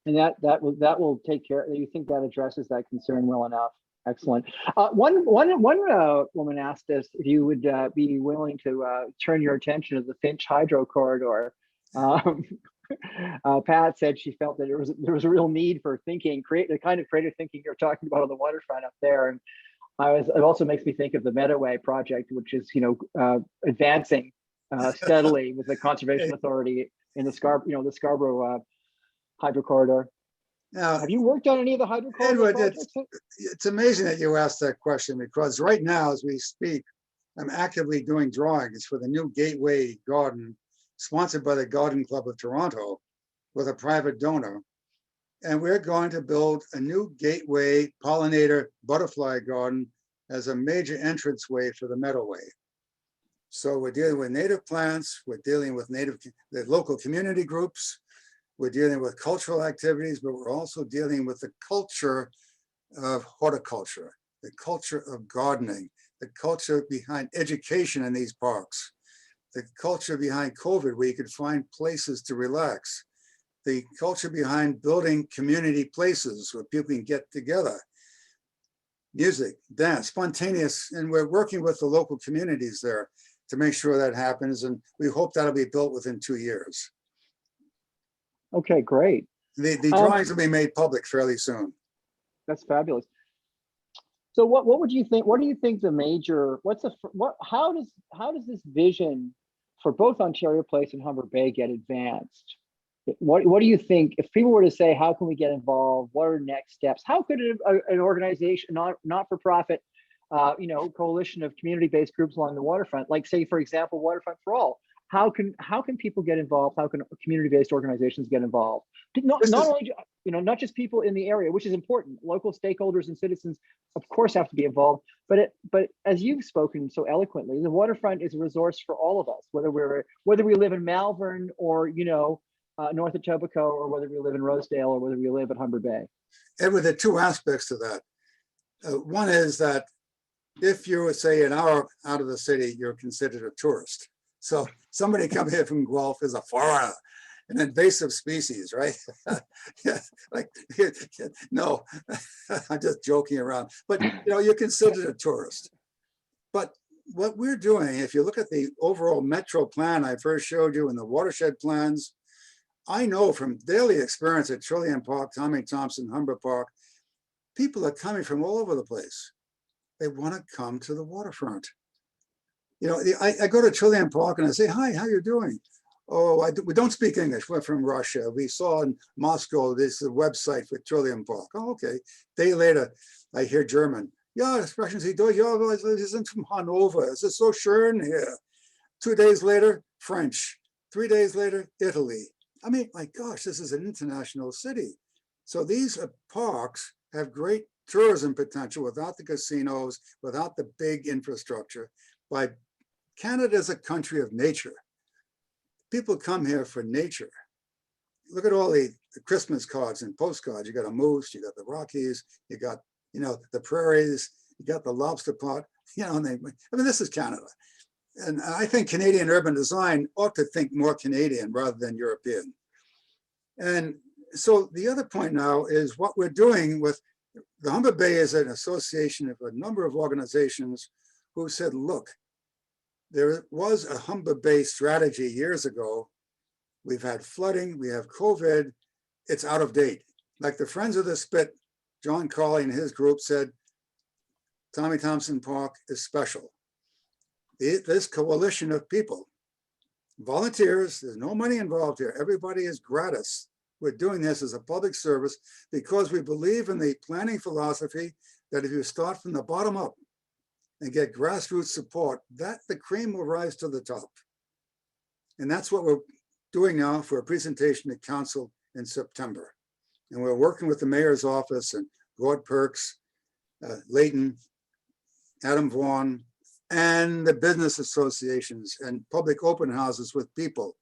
And that will take care. You think that addresses that concern well enough? Excellent. One woman asked us if you would be willing to turn your attention to the Finch Hydro Corridor. Pat said she felt that there was a real need for thinking, the kind of creative thinking you're talking about on the waterfront up there. And it also makes me think of the Meadoway project, which is advancing steadily with the Conservation Authority in the Scarborough Hydro Corridor. Now, have you worked on any of the hydro corridor projects? It's amazing that you asked that question, because right now, as we speak, I'm actively doing drawings for the new Gateway Garden, sponsored by the Garden Club of Toronto, with a private donor. And we're going to build a new gateway pollinator butterfly garden as a major entranceway for the Meadoway. So we're dealing with native plants, we're dealing with the local community groups, we're dealing with cultural activities, but we're also dealing with the culture of horticulture, the culture of gardening, the culture behind education in these parks, the culture behind COVID, where you could find places to relax, the culture behind building community places where people can get together, music, dance, spontaneous, and we're working with the local communities there to make sure that happens, and we hope that'll be built within 2 years. Okay, great. The Um, drawings will be made public fairly soon. That's fabulous. So what would you think, what do you think the major, how does this vision for both Ontario Place and Humber Bay get advanced? What do you think, if people were to say, how can we get involved? What are next steps? How could an organization, not for profit, coalition of community-based groups along the waterfront, like say, for example, Waterfront for All, how can people get involved? How can community-based organizations get involved? Not only, not just people in the area, which is important. Local stakeholders and citizens, of course, have to be involved. But as you've spoken so eloquently, the waterfront is a resource for all of us, whether we live in Malvern or north of Etobicoke, or whether we live in Rosedale, or whether we live at Humber Bay. And with the two aspects to that, one is that if you would say an hour out of the city, you're considered a tourist. So somebody come here from Guelph is a foreigner, an invasive species, right? Yeah, like, no, I'm just joking around. But you're considered a tourist. But what we're doing, if you look at the overall metro plan I first showed you in the watershed plans, I know from daily experience at Trillium Park, Thompson, Humber Park, people are coming from all over the place. They want to come to the waterfront. I go to Trillium Park and I say, hi, how you doing? Oh, we don't speak English. We're from Russia. We saw in Moscow, this is a website for Trillium Park. Oh, okay. Day later, I hear German. Ja, sprechen Sie Deutsch? Ja, Sie sind from Hanover. Es ist so schön here. 2 days later, French. 3 days later, Italy. I mean, my gosh, this is an international city. So these parks have great tourism potential without the casinos, without the big infrastructure. Canada is a country of nature. People come here for nature. Look at all the Christmas cards and postcards. You got a moose, you got the Rockies, you got, the prairies, you got the lobster pot, this is Canada. And I think Canadian urban design ought to think more Canadian rather than European. And so the other point now is what we're doing with the Humber Bay is an association of a number of organizations who said, look, there was a Humber Bay strategy years ago. We've had flooding, we have COVID, it's out of date. Like the Friends of the Spit, John Cawley and his group said, Tommy Thompson Park is special. This coalition of people, volunteers, there's no money involved here. Everybody is gratis. We're doing this as a public service because we believe in the planning philosophy that if you start from the bottom up and get grassroots support, that the cream will rise to the top. And that's what we're doing now for a presentation to council in September. And we're working with the mayor's office and Gord Perks, Layton, Adam Vaughan, and the business associations and public open houses with people.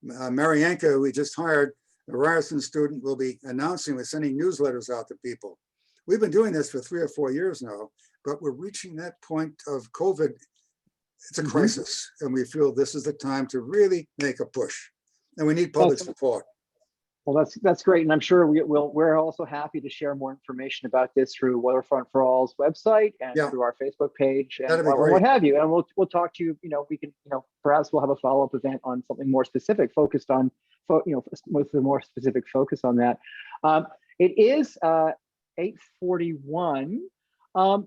Marianka, we just hired, a Ryerson student, will be announcing, we're sending newsletters out to people. We've been doing this for 3 or 4 years now, but we're reaching that point of COVID. It's a crisis, and we feel this is the time to really make a push. And we need public support. Well, that's great, and I'm sure we're also happy to share more information about this through Waterfront for All's website and through our Facebook page and what have you. And we'll talk to you. We can perhaps we'll have a follow-up event on something more specific, focused on with a more specific focus on that. It is 8:41. So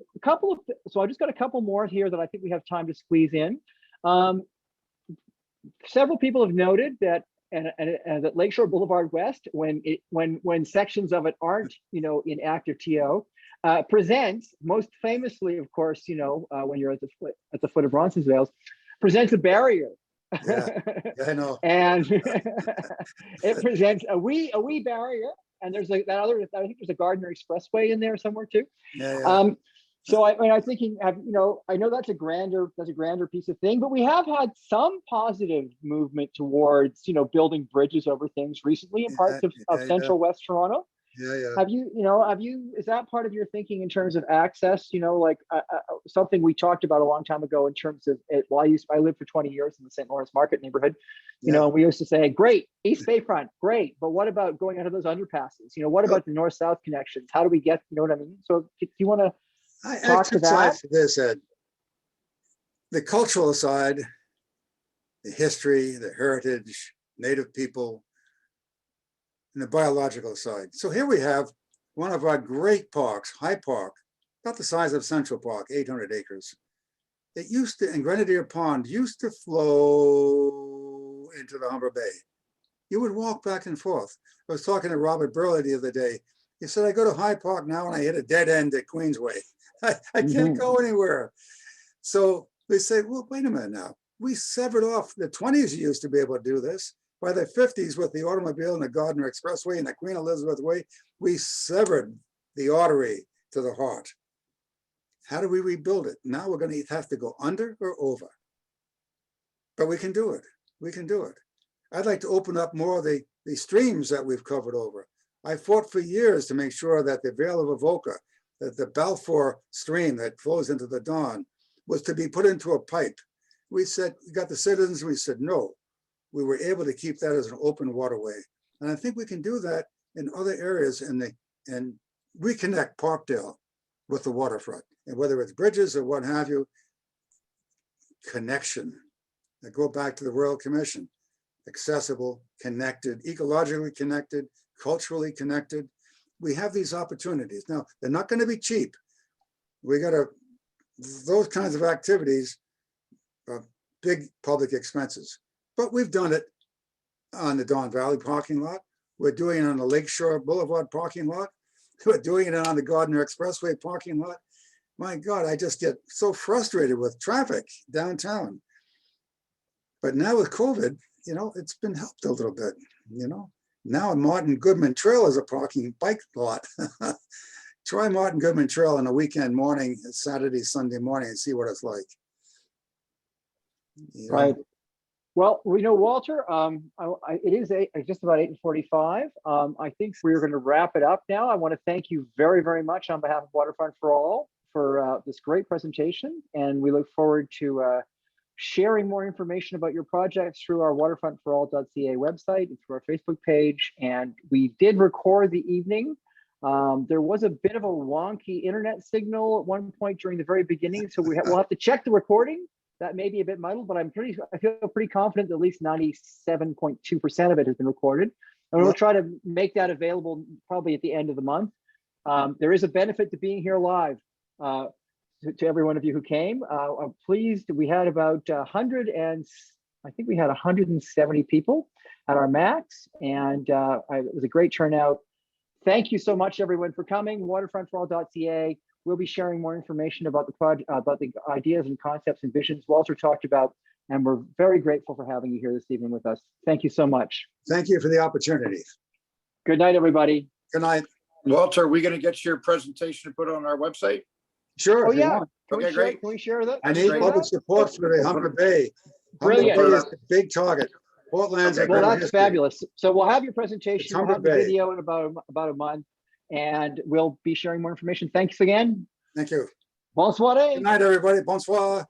I just got a couple more here that I think we have time to squeeze in. Several people have noted that. And that Lakeshore Boulevard West, when sections of it aren't, in active TO, presents most famously, of course, when you're at the foot of Roncesvalles, presents a barrier. Yeah, I know. And it presents a wee barrier, and there's I think there's a Gardner Expressway in there somewhere too. Yeah. So I'm thinking, I know that's a grander piece of thing, but we have had some positive movement towards, building bridges over things recently in parts of central West Toronto. Yeah. Have you, is that part of your thinking in terms of access, something we talked about a long time ago in terms of it? Well, I lived for 20 years in the St. Lawrence Market neighborhood, we used to say, great, East Bayfront, great, but what about going under those underpasses? What about the north-south connections? How do we get, what I mean? So do you want to talk to that? Sides to this, Ed. The cultural side, the history, the heritage, Native people, and the biological side. So here we have one of our great parks, High Park, about the size of Central Park, 800 acres. It used to, and Grenadier Pond used to flow into the Humber Bay. You would walk back and forth. I was talking to Robert Burley the other day. He said, I go to High Park now and I hit a dead end at Queensway. I can't go anywhere. So they say, well, wait a minute now. We severed off, the 20s used to be able to do this. By the 50s with the automobile and the Gardner Expressway and the Queen Elizabeth Way, we severed the artery to the heart. How do we rebuild it? Now we're going to have to go under or over. But we can do it. We can do it. I'd like to open up more of the streams that we've covered over. I fought for years to make sure that the Vale of Avoca, that the Balfour stream that flows into the Don, was to be put into a pipe. We said, we got the citizens, we said no. We were able to keep that as an open waterway. And I think we can do that in other areas and reconnect Parkdale with the waterfront. And whether it's bridges or what have you, connection. I go back to the Royal Commission, accessible, connected, ecologically connected, culturally connected. We have these opportunities. Now, they're not going to be cheap. We got to, those kinds of activities are big public expenses. But we've done it on the Don Valley parking lot. We're doing it on the Lakeshore Boulevard parking lot. We're doing it on the Gardner Expressway parking lot. My God, I just get so frustrated with traffic downtown. But now with COVID, you know, it's been helped a little bit, you know. Now Martin Goodman Trail is a parking bike lot. Try Martin Goodman Trail on a weekend morning, Saturday, Sunday morning, and see what it's like. You know? Right. Well, we know, Walter, it is just about 8:45. I think we're going to wrap it up now. I want to thank you very, very much on behalf of Waterfront for All for this great presentation. And we look forward to sharing more information about your projects through our waterfrontforall.ca website and through our Facebook page. And we did record the evening. There was a bit of a wonky internet signal at one point during the very beginning. So we'll have to check the recording. That may be a bit muddled, but I feel pretty confident that at least 97.2% of it has been recorded. And we'll try to make that available probably at the end of the month. There is a benefit to being here live. To every one of you who came, I'm pleased. We had about 170 people at our max, and it was a great turnout. Thank you so much, everyone, for coming. Waterfrontforall.ca. We'll be sharing more information about the project, about the ideas and concepts and visions Walter talked about, and we're very grateful for having you here this evening with us. Thank you so much. Thank you for the opportunity. Good night, everybody. Good night. Walter, are we going to get your presentation put on our website? Sure. Oh, if you yeah. want. Okay, great. Can we share that? I need Great. public support for the Humber Bay. Brilliant. Humber Bay is a big target. Portland's Okay, a Well, good that's history. fabulous. So we'll have your presentation, It's we'll Humber have the Bay. video in about a month, and we'll be sharing more information. Thanks again. Thank you. Bonsoir. Good night, everybody. Bonsoir.